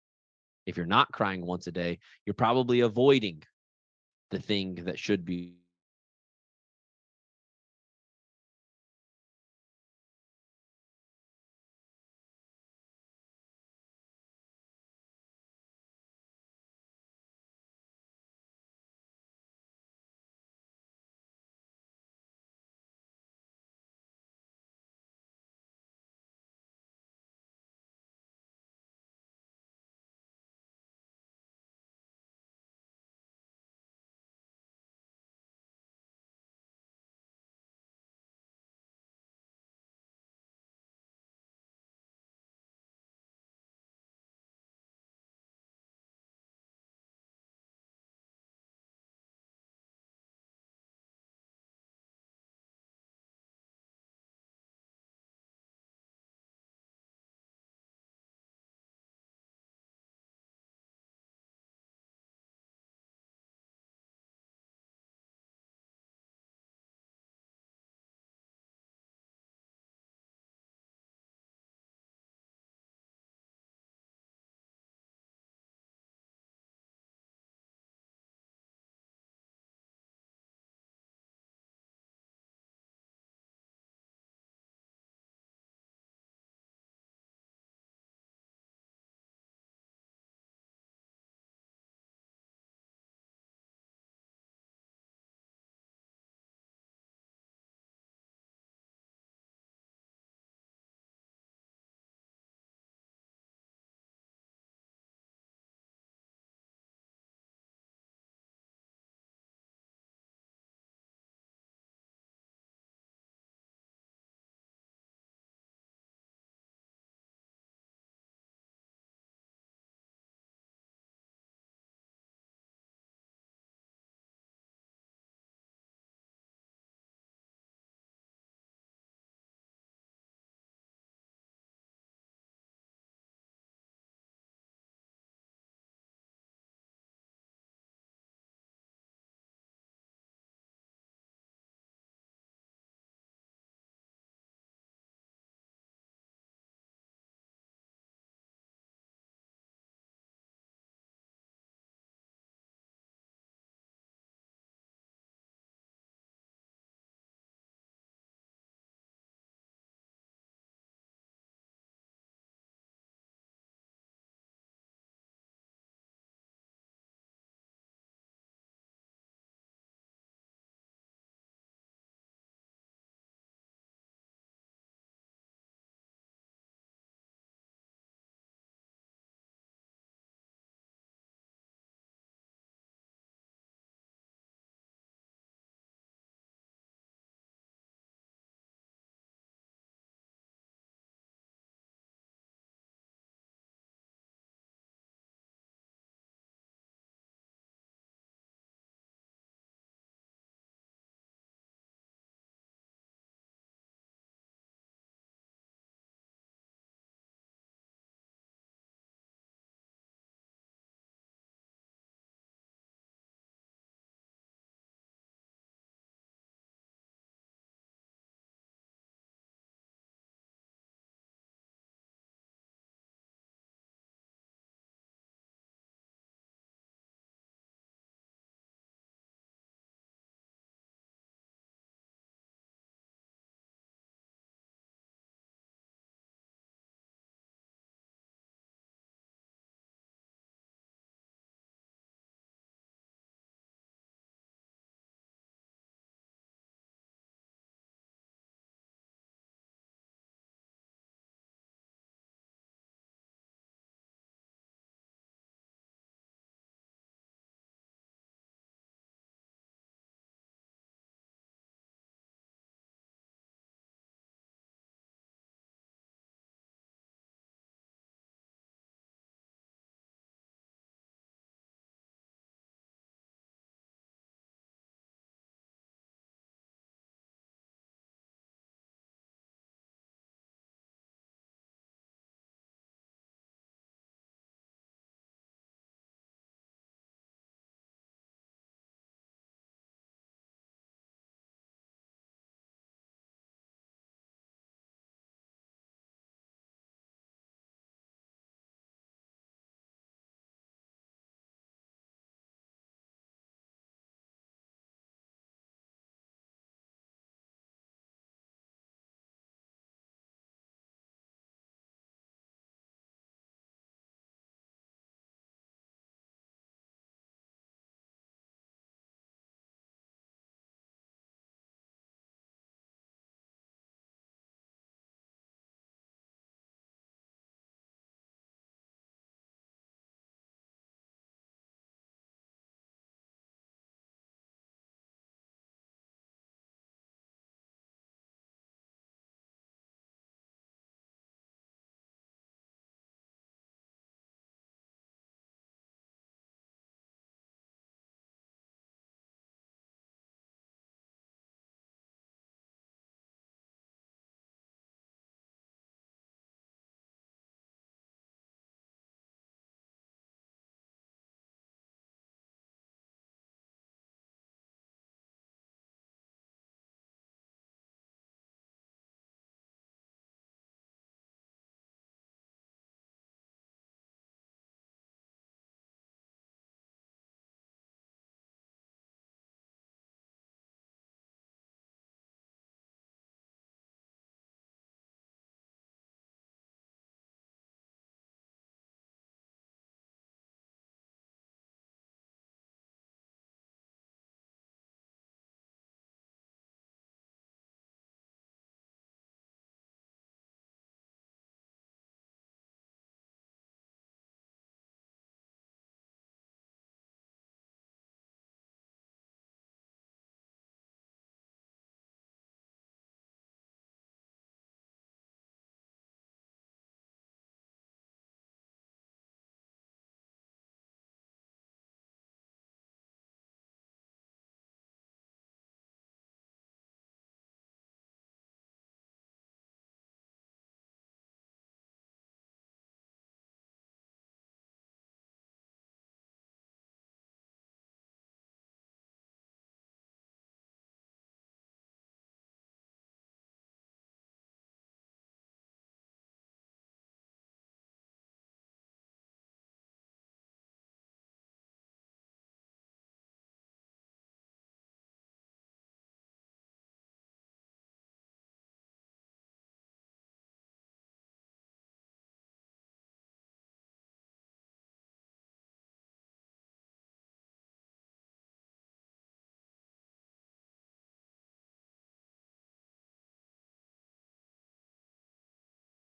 If you're not crying once a day, you're probably avoiding the thing that should be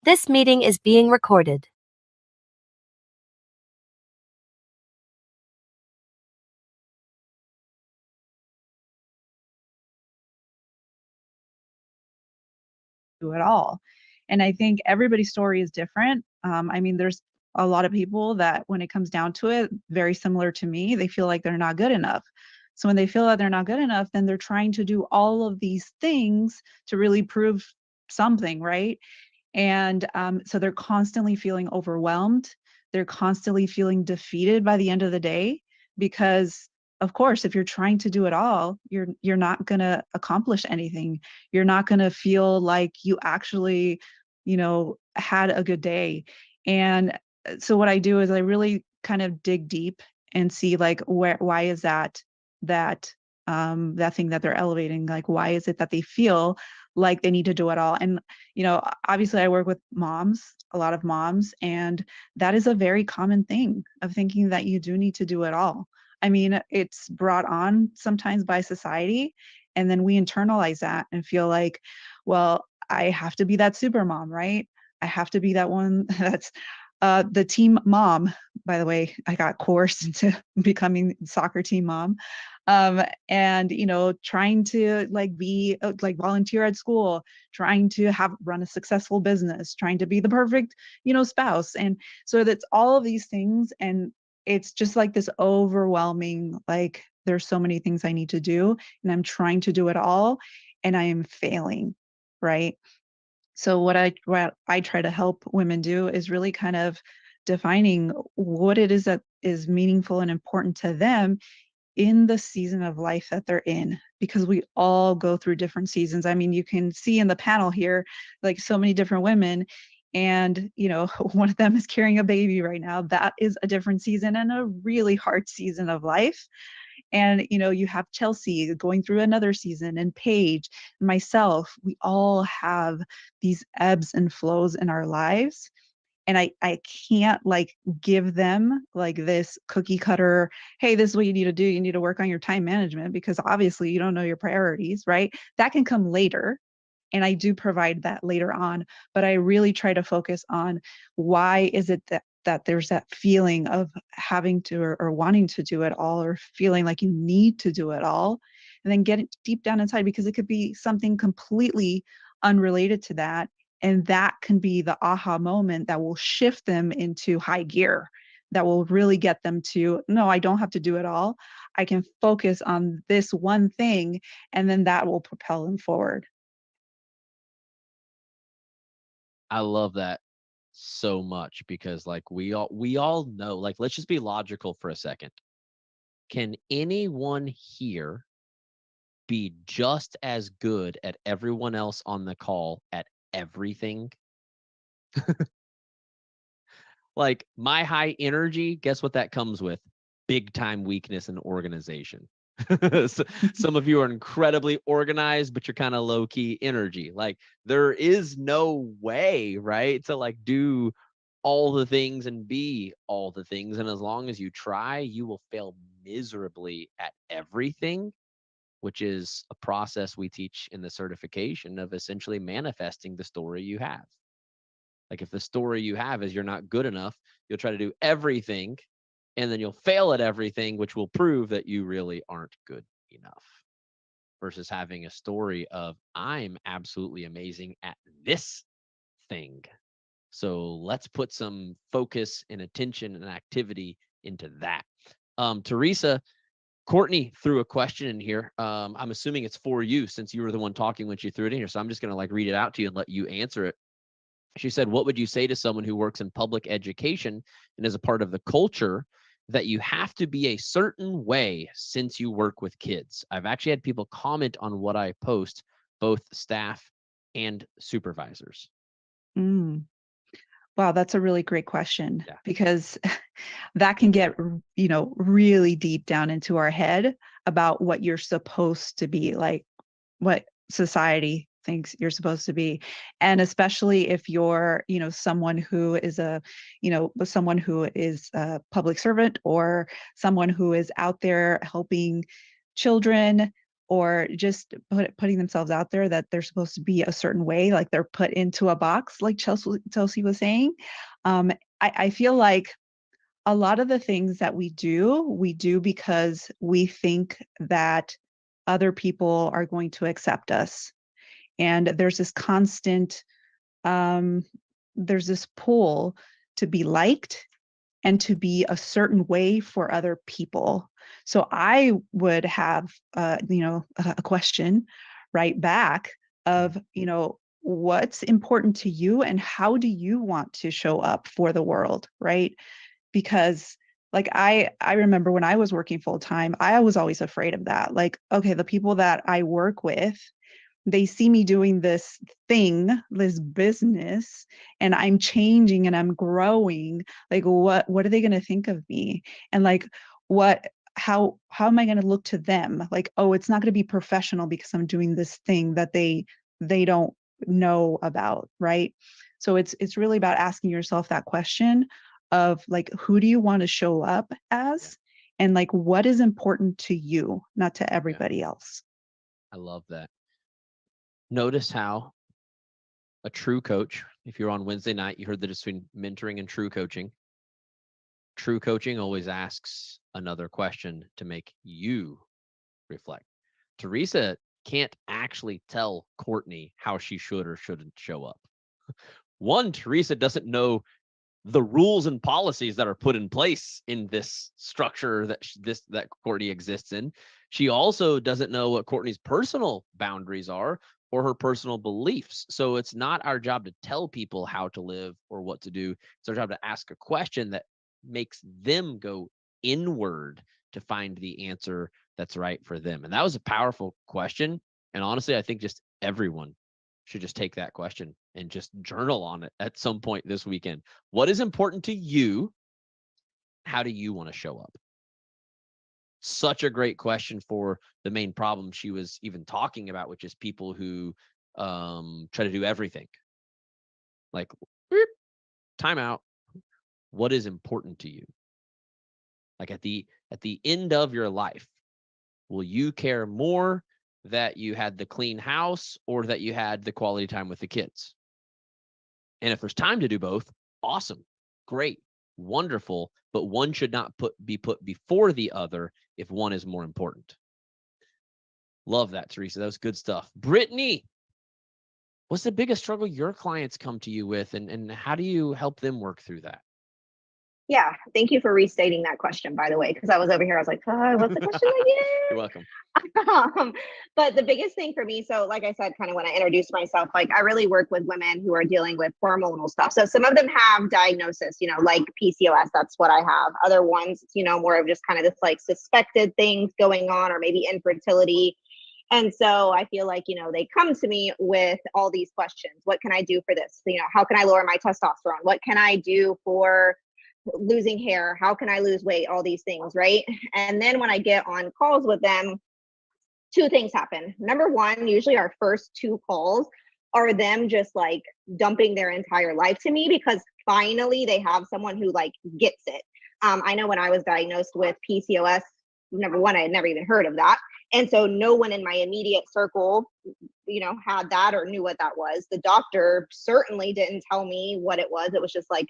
This meeting is being recorded. Do it all. And I think everybody's story is different. I mean, there's a lot of people that when it comes down to it, very similar to me, they feel like they're not good enough. So when they feel that they're not good enough, then they're trying to do all of these things to really prove something, right? And so they're constantly feeling overwhelmed. They're constantly feeling defeated by the end of the day because of course, if you're trying to do it all, you're not going to accomplish anything. You're not going to feel like you actually, had a good day. And so what I do is I really kind of dig deep and see like why is that thing that they're elevating, like why is it that they feel like they need to do it all? And obviously I work with moms, a lot of moms, and that is a very common thing of thinking that you do need to do it all. I mean, it's brought on sometimes by society, and then we internalize that and feel like, well, I have to be that super mom, right? I have to be that one that's the team mom. By the way, I got coerced into becoming soccer team mom. And trying to like be like volunteer at school, trying to run a successful business, trying to be the perfect spouse. And so that's all of these things, and it's just like this overwhelming, like there's so many things I need to do and I'm trying to do it all and I am failing, right? So what I try to help women do is really kind of defining what it is that is meaningful and important to them in the season of life that they're in, because we all go through different seasons. I mean, you can see in the panel here, like so many different women, and one of them is carrying a baby right now. That is a different season and a really hard season of life. And you have Chelsea going through another season, and Paige, and myself, we all have these ebbs and flows in our lives. And I can't like give them like this cookie cutter, hey, this is what you need to do. You need to work on your time management, because obviously you don't know your priorities, right? That can come later. And I do provide that later on, but I really try to focus on why is it that there's that feeling of having to or wanting to do it all, or feeling like you need to do it all, and then get it deep down inside, because it could be something completely unrelated to that. And that can be the aha moment that will shift them into high gear, that will really get them to, no, I don't have to do it all. I can focus on this one thing, and then that will propel them forward. I love that so much, because like we all know, like, let's just be logical for a second. Can anyone here be just as good at everyone else on the call at everything? Like my high energy, guess what that comes with? Big time weakness in organization. So, some of you are incredibly organized, but you're kind of low key energy. Like there is no way, right, to like do all the things and be all the things. And as long as you try, you will fail miserably at everything, which is a process we teach in the certification of essentially manifesting the story you have. Like if the story you have is you're not good enough, you'll try to do everything and then you'll fail at everything, which will prove that you really aren't good enough. Versus having a story of I'm absolutely amazing at this thing. So let's put some focus and attention and activity into that. Teresa, Courtney threw a question in here. I'm assuming it's for you since you were the one talking when she threw it in here. So I'm just going to like read it out to you and let you answer it. She said, what would you say to someone who works in public education and is a part of the culture that you have to be a certain way since you work with kids? I've actually had people comment on what I post, both staff and supervisors. Wow, that's a really great question, because that can get, really deep down into our head about what you're supposed to be, like what society thinks you're supposed to be. And especially if you're, someone who is a public servant, or someone who is out there helping children, or just putting themselves out there that they're supposed to be a certain way, like they're put into a box, like Chelsea was saying. I feel like a lot of the things that we do because we think that other people are going to accept us. And there's this constant, there's this pull to be liked and to be a certain way for other people. So I would have, a question right back of, what's important to you and how do you want to show up for the world, right? Because like I remember when I was working full time, I was always afraid of that. Like, okay, the people that I work with, they see me doing this thing, this business, and I'm changing and I'm growing. Like, what are they going to think of me? And like, how am I going to look to them? Like, oh, it's not going to be professional because I'm doing this thing that they don't know about, right? So it's really about asking yourself that question of like, who do you want to show up as? And like, what is important to you, not to everybody else? I love that. Notice how a true coach, if you're on Wednesday night, you heard the difference between mentoring and true coaching. True coaching always asks another question to make you reflect. Teresa can't actually tell Courtney how she should or shouldn't show up. One, Teresa doesn't know the rules and policies that are put in place in this structure that Courtney exists in. She also doesn't know what Courtney's personal boundaries are or her personal beliefs. So it's not our job to tell people how to live or what to do. It's our job to ask a question that makes them go inward to find the answer that's right for them. And that was a powerful question. And honestly, I think just everyone should just take that question and just journal on it at some point this weekend. What is important to you? How do you want to show up? Such a great question for the main problem she was even talking about, which is people who try to do everything. Like, time out. What is important to you? Like at the end of your life, will you care more that you had the clean house or that you had the quality time with the kids? And if there's time to do both, awesome, great, wonderful, but one should not be put before the other if one is more important. Love that, Teresa. That was good stuff. Brittany, what's the biggest struggle your clients come to you with, and how do you help them work through that? Yeah, thank you for restating that question, by the way, because I was over here, I was like, oh, what's the question again? You're welcome. But the biggest thing for me, so like I said, kind of when I introduced myself, like I really work with women who are dealing with hormonal stuff. So some of them have diagnosis, like PCOS, that's what I have. Other ones, more of just kind of this like suspected things going on, or maybe infertility. And so I feel like, they come to me with all these questions. What can I do for this? How can I lower my testosterone? What can I do for losing hair? How can I lose weight? All these things, right? And then when I get on calls with them, two things happen. Number one, usually our first two calls are them just like dumping their entire life to me because finally they have someone who like gets it. I know when I was diagnosed with PCOS, number one, I had never even heard of that. And so no one in my immediate circle, had that or knew what that was. The doctor certainly didn't tell me what it was. It was just like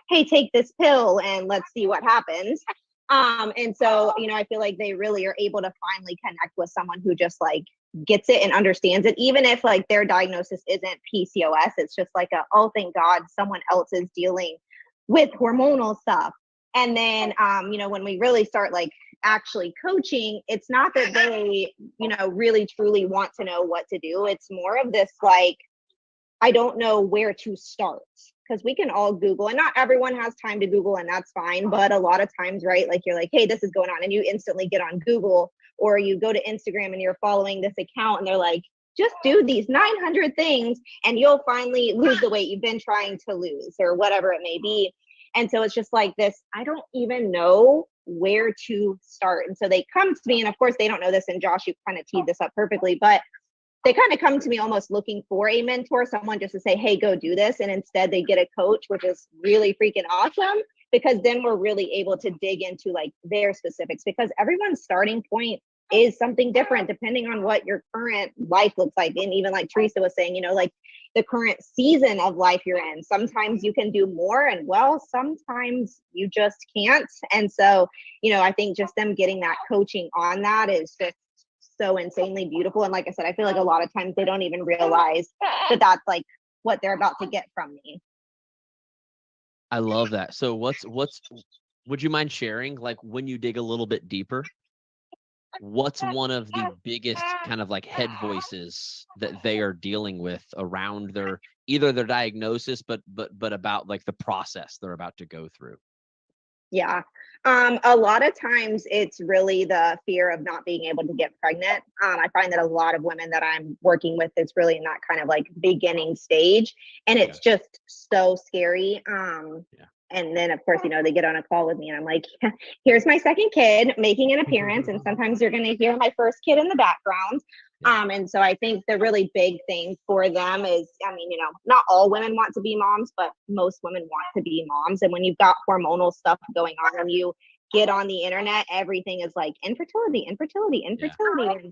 hey, take this pill and let's see what happens. And so, I feel like they really are able to finally connect with someone who just like gets it and understands it. Even if like their diagnosis isn't PCOS, it's just like oh, thank God someone else is dealing with hormonal stuff. And then, when we really start like actually coaching, it's not that they, really truly want to know what to do. It's more of this, like, I don't know where to start, because we can all Google, and not everyone has time to Google, and that's fine. But a lot of times, right, like you're like, hey, this is going on, and you instantly get on Google, or you go to Instagram and you're following this account and they're like, just do these 900 things and you'll finally lose the weight you've been trying to lose, or whatever it may be. And so it's just like this, I don't even know where to start. And so they come to me, and of course they don't know this, and Josh, you kind of teed this up perfectly, but they kind of come to me almost looking for a mentor, someone just to say, hey, go do this. And instead they get a coach, which is really freaking awesome, because then we're really able to dig into like their specifics, because everyone's starting point is something different depending on what your current life looks like. And even like Teresa was saying, like the current season of life you're in, sometimes you can do more, and sometimes you just can't. And so, I think just them getting that coaching on that is just so insanely beautiful. And like I said, I feel like a lot of times they don't even realize that that's like what they're about to get from me. I love that. So would you mind sharing, like, when you dig a little bit deeper, what's one of the biggest kind of like head voices that they are dealing with around either their diagnosis, but about like the process they're about to go through? Yeah. A lot of times it's really the fear of not being able to get pregnant. I find that a lot of women that I'm working with, it's really in that kind of like beginning stage, and it's just so scary. And then of course, they get on a call with me and I'm like, here's my second kid making an appearance. And sometimes you're going to hear my first kid in the background. And so I think the really big thing for them is, not all women want to be moms, but most women want to be moms. And when you've got hormonal stuff going on and you get on the internet, everything is like infertility. And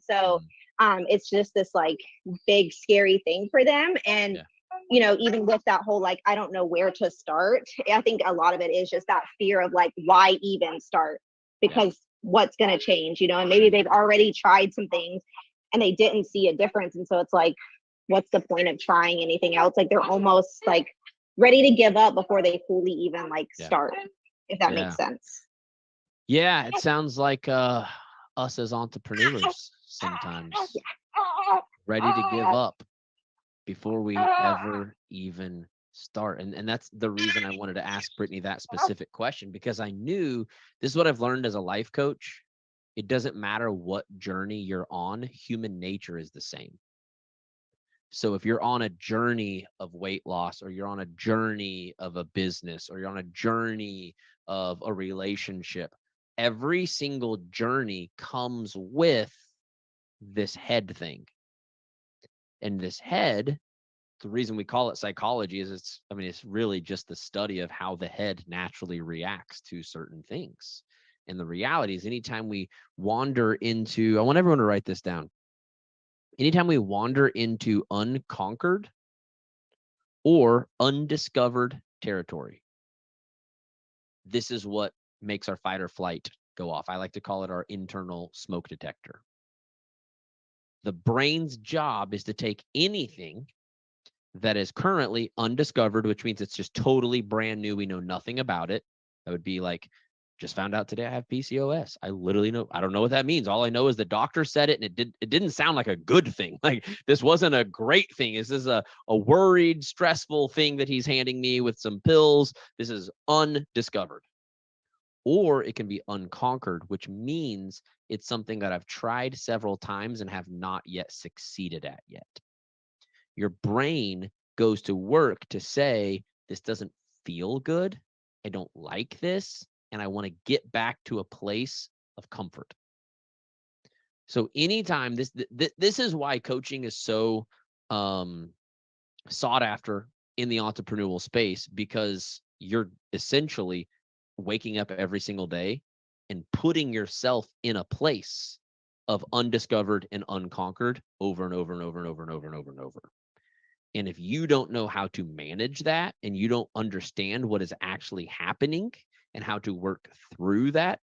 so it's just this like big, scary thing for them. And even with that whole, like, I don't know where to start, I think a lot of it is just that fear of like, why even start? Because what's going to change, and maybe they've already tried some things and they didn't see a difference. And so it's like, what's the point of trying anything else? Like they're almost like ready to give up before they fully even like start, if that makes sense. Yeah. It sounds like us as entrepreneurs sometimes ready to give up before we ever even start. And that's the reason I wanted to ask Brittany that specific question, because I knew this is what I've learned as a life coach. It doesn't matter what journey you're on, human nature is the same. So if you're on a journey of weight loss, or you're on a journey of a business, or you're on a journey of a relationship, every single journey comes with this head thing. And this head, the reason we call it psychology is it's really just the study of how the head naturally reacts to certain things. And the reality is, anytime we wander into, I want everyone to write this down. Anytime we wander into unconquered or undiscovered territory, this is what makes our fight or flight go off. I like to call it our internal smoke detector. The brain's job is to take anything that is currently undiscovered, which means it's just totally brand new. We know nothing about it. That would be like, just found out today I have PCOS. I don't know what that means. All I know is the doctor said it, and it didn't sound like a good thing. Like, this wasn't a great thing. This is a worried, stressful thing that he's handing me with some pills. This is undiscovered. Or it can be unconquered, which means it's something that I've tried several times and have not yet succeeded at yet. Your brain goes to work to say, this doesn't feel good. I don't like this. And I want to get back to a place of comfort. So anytime this is why coaching is so sought after in the entrepreneurial space, because you're essentially waking up every single day and putting yourself in a place of undiscovered and unconquered over and over and over and over and over and over and over. And if you don't know how to manage that, and you don't understand what is actually happening and how to work through that,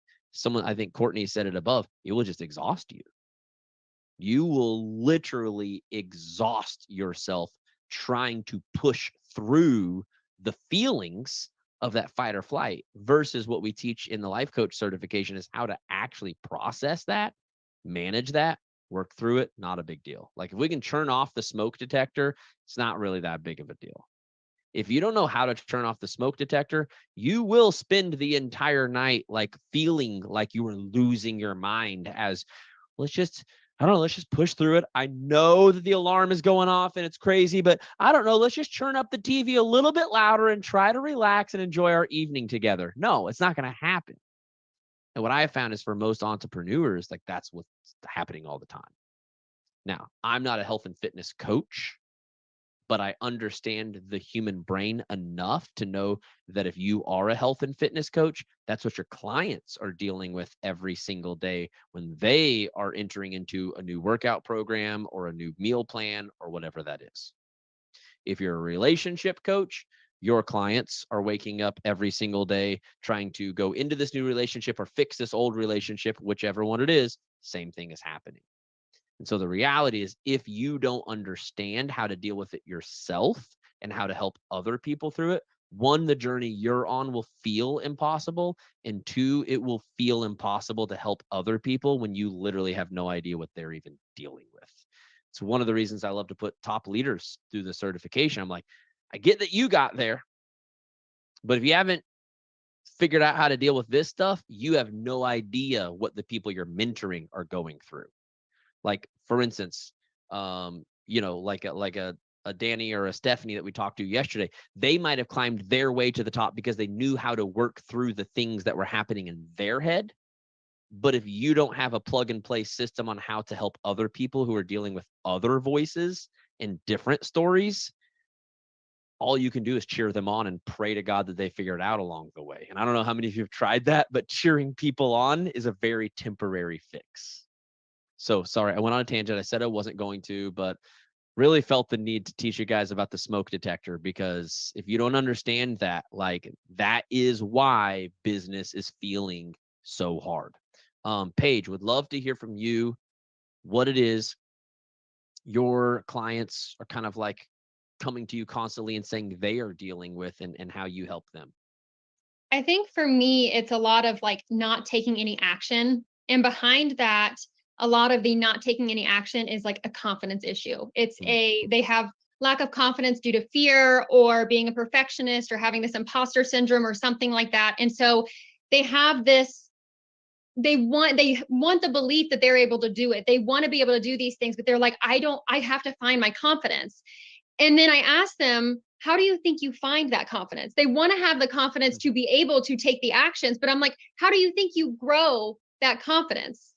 I think Courtney said it above, it will just exhaust you. You will literally exhaust yourself trying to push through the feelings of that fight or flight, versus what we teach in the life coach certification is how to actually process that, manage that, work through it. Not a big deal. Like, if we can turn off the smoke detector, it's not really that big of a deal. If you don't know how to turn off the smoke detector, you will spend the entire night like feeling like you were losing your mind, as let's just push through it. I know that the alarm is going off and it's crazy, but I don't know. Let's just turn up the TV a little bit louder and try to relax and enjoy our evening together. No, it's not going to happen. And what I have found is, for most entrepreneurs, like, that's what's happening all the time. Now, I'm not a health and fitness coach, but I understand the human brain enough to know that if you are a health and fitness coach, that's what your clients are dealing with every single day when they are entering into a new workout program or a new meal plan or whatever that is. If you're a relationship coach, your clients are waking up every single day trying to go into this new relationship or fix this old relationship, whichever one it is, same thing is happening. And so the reality is, if you don't understand how to deal with it yourself and how to help other people through it, one, the journey you're on will feel impossible. And two, it will feel impossible to help other people when you literally have no idea what they're even dealing with. It's one of the reasons I love to put top leaders through the certification. I'm like, I get that you got there, but if you haven't figured out how to deal with this stuff, you have no idea what the people you're mentoring are going through. Like, for instance, like a Danny or a Stephanie that we talked to yesterday, they might have climbed their way to the top because they knew how to work through the things that were happening in their head. But if you don't have a plug and play system on how to help other people who are dealing with other voices and different stories, all you can do is cheer them on and pray to God that they figure it out along the way. And I don't know how many of you have tried that, but cheering people on is a very temporary fix. So sorry, I went on a tangent. I said I wasn't going to, but really felt the need to teach you guys about the smoke detector, because if you don't understand that, like, that is why business is feeling so hard. Paige, would love to hear from you what it is your clients are kind of like coming to you constantly and saying they are dealing with, and how you help them. I think for me, it's a lot of like not taking any action. And behind that, a lot of the not taking any action is like a confidence issue. They have lack of confidence due to fear or being a perfectionist or having this imposter syndrome or something like that. And so they have this, they want the belief that they're able to do it. They want to be able to do these things, but they're like, I have to find my confidence. And then I ask them, how do you think you find that confidence? They want to have the confidence to be able to take the actions, but I'm like, how do you think you grow that confidence?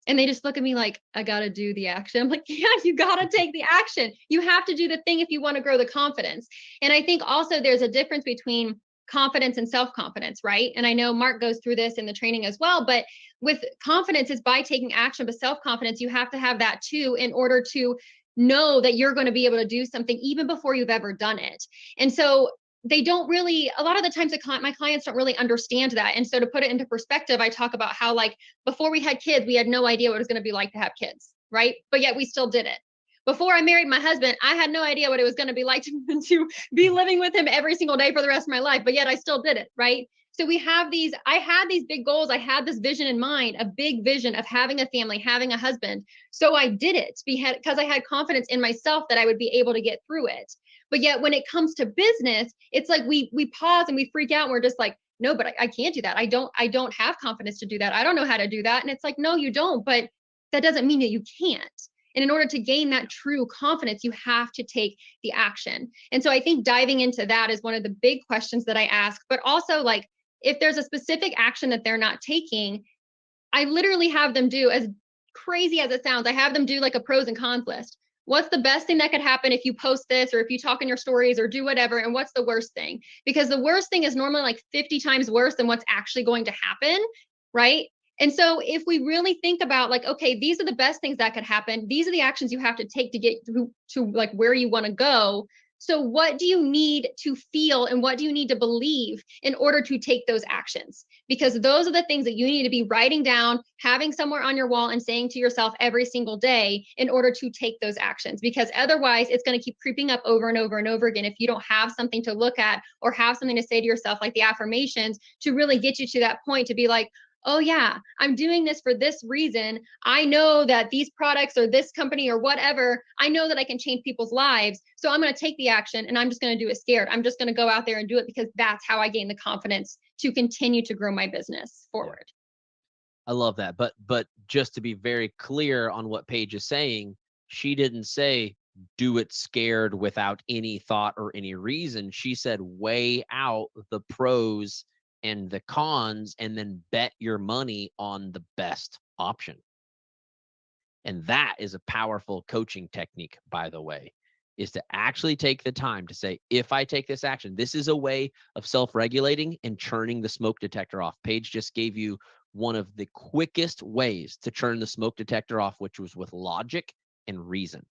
And they just look at me like, I got to do the action. I'm like, yeah, you got to take the action. You have to do the thing if you want to grow the confidence. And I think also there's a difference between confidence and self-confidence, right? And I know Mark goes through this in the training as well, but with confidence is by taking action, but self-confidence, you have to have that too in order to know that you're going to be able to do something even before you've ever done it. And so they don't really, a lot of the times my clients don't really understand that. And so to put it into perspective, I talk about how, like, before we had kids, we had no idea what it was going to be like to have kids, right? But yet we still did it. Before I married my husband, I had no idea what it was going to be like to be living with him every single day for the rest of my life, but yet I still did it, right? So I had these big goals. I had this vision in mind, a big vision of having a family, having a husband. So I did it because I had confidence in myself that I would be able to get through it. But yet when it comes to business, it's like we pause and we freak out and we're just like, no, but I can't do that. I don't have confidence to do that. I don't know how to do that. And it's like, no, you don't, but that doesn't mean that you can't. And in order to gain that true confidence, you have to take the action. And so I think diving into that is one of the big questions that I ask, but also, like, if there's a specific action that they're not taking, I literally have them do, as crazy as it sounds, I have them do like a pros and cons list. What's the best thing that could happen if you post this, or if you talk in your stories, or do whatever? And what's the worst thing? Because the worst thing is normally like 50 times worse than what's actually going to happen, right? And so if we really think about, like, okay, these are the best things that could happen. These are the actions you have to take to get to like where you want to go. So what do you need to feel and what do you need to believe in order to take those actions? Because those are the things that you need to be writing down, having somewhere on your wall, and saying to yourself every single day in order to take those actions. Because otherwise it's going to keep creeping up over and over and over again if you don't have something to look at or have something to say to yourself, like the affirmations, to really get you to that point to be like, oh yeah, I'm doing this for this reason. I know that these products or this company or whatever, I know that I can change people's lives. So I'm going to take the action, and I'm just going to do it scared. I'm just going to go out there and do it because that's how I gain the confidence to continue to grow my business forward. I love that. But just to be very clear on what Paige is saying, she didn't say do it scared without any thought or any reason. She said weigh out the pros and the cons and then bet your money on the best option. And that is a powerful coaching technique, by the way. is to actually take the time to say, if I take this action, this is a way of self-regulating and churning the smoke detector off. Paige just gave you one of the quickest ways to churn the smoke detector off, which was with logic and reason.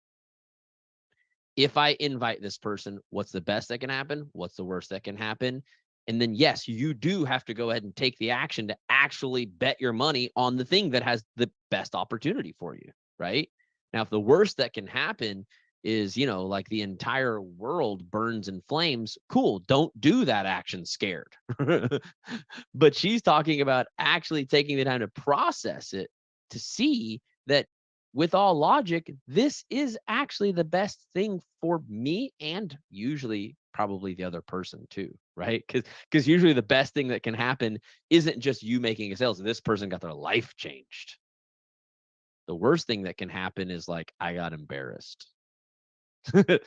If I invite this person, what's the best that can happen? What's the worst that can happen? And then, yes, you do have to go ahead and take the action to actually bet your money on the thing that has the best opportunity for you, right? Now, if the worst that can happen is, like the entire world burns in flames, cool, don't do that action scared. But she's talking about actually taking the time to process it, to see that with all logic, this is actually the best thing for me, and usually probably the other person too, right? Because usually the best thing that can happen isn't just you making a sales. This person got their life changed. The worst thing that can happen is like, I got embarrassed. And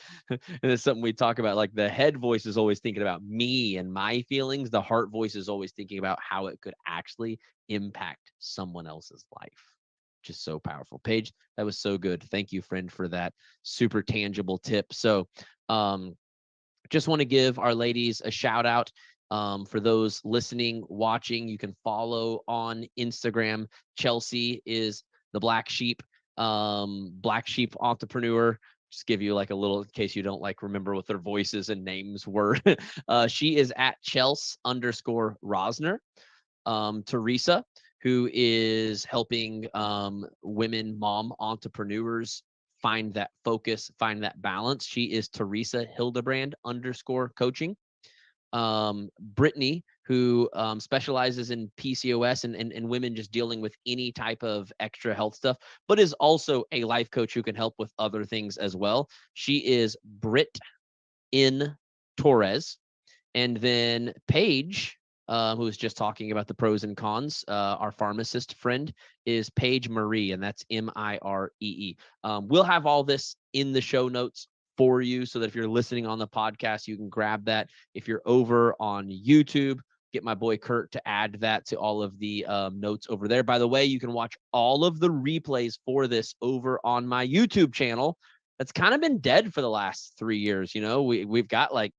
it's something we talk about. Like, the head voice is always thinking about me and my feelings. The heart voice is always thinking about how it could actually impact someone else's life. Just so powerful. Paige, that was so good. Thank you, friend, for that super tangible tip. So just want to give our ladies a shout out. For those listening, watching, you can follow on Instagram. Chelsea is the Black Sheep entrepreneur. Just give you like a little, in case you don't like remember what their voices and names were. She is at Chels_Rosner. Teresa, who is helping women, mom entrepreneurs find that focus, find that balance. She is Teresa Hildebrand _coaching. Brittany, who specializes in PCOS and women just dealing with any type of extra health stuff, but is also a life coach who can help with other things as well. She is Britt in Torres. And then Paige, who was just talking about the pros and cons, our pharmacist friend, is Paige Marie, and that's Miree. We'll have all this in the show notes for you, so that if you're listening on the podcast, you can grab that. If you're over on YouTube, get my boy Kurt to add that to all of the notes over there. By the way, you can watch all of the replays for this over on my YouTube channel. That's kind of been dead for the last 3 years. We've got like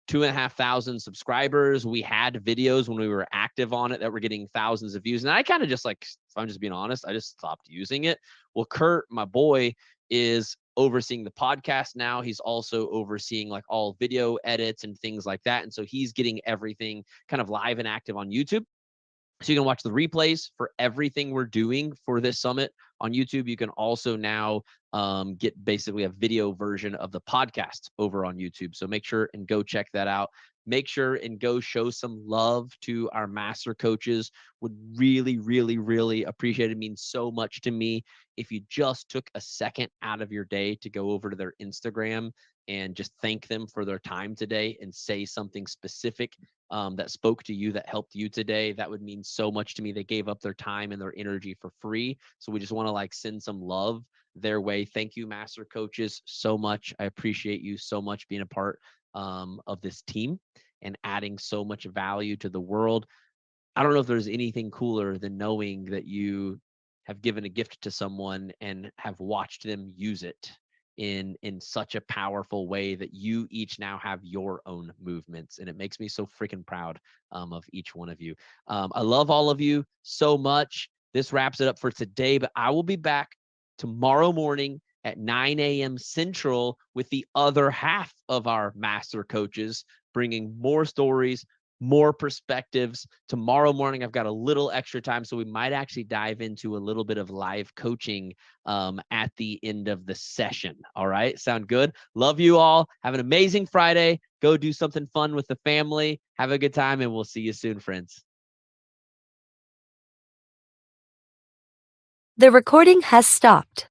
2,500 subscribers. We had videos when we were active on it that were getting thousands of views. And I kind of just like, if I'm just being honest, I just stopped using it. Well, Kurt, my boy, is overseeing the podcast now. He's also overseeing like all video edits and things like that. And so he's getting everything kind of live and active on YouTube. So you can watch the replays for everything we're doing for this summit on YouTube. You can also now get basically a video version of the podcast over on YouTube. So make sure and go check that out. Make sure and go show some love to our master coaches. Would really, really, really appreciate it. It means so much to me if you just took a second out of your day to go over to their Instagram and just thank them for their time today and say something specific that spoke to you, that helped you today. That would mean so much to me. They gave up their time and their energy for free. So we just want to like send some love their way. Thank you, master coaches, so much. I appreciate you so much being a part of this team and adding so much value to the world. I don't know if there's anything cooler than knowing that you have given a gift to someone and have watched them use it in such a powerful way that you each now have your own movements. And it makes me so freaking proud of each one of you. I love all of you so much. This wraps it up for today, but I will be back tomorrow morning at 9 a.m. Central with the other half of our master coaches, bringing more stories, more perspectives. Tomorrow morning, I've got a little extra time, so we might actually dive into a little bit of live coaching at the end of the session. All right, sound good? Love you all. Have an amazing Friday. Go do something fun with the family. Have a good time, and we'll see you soon, friends. The recording has stopped.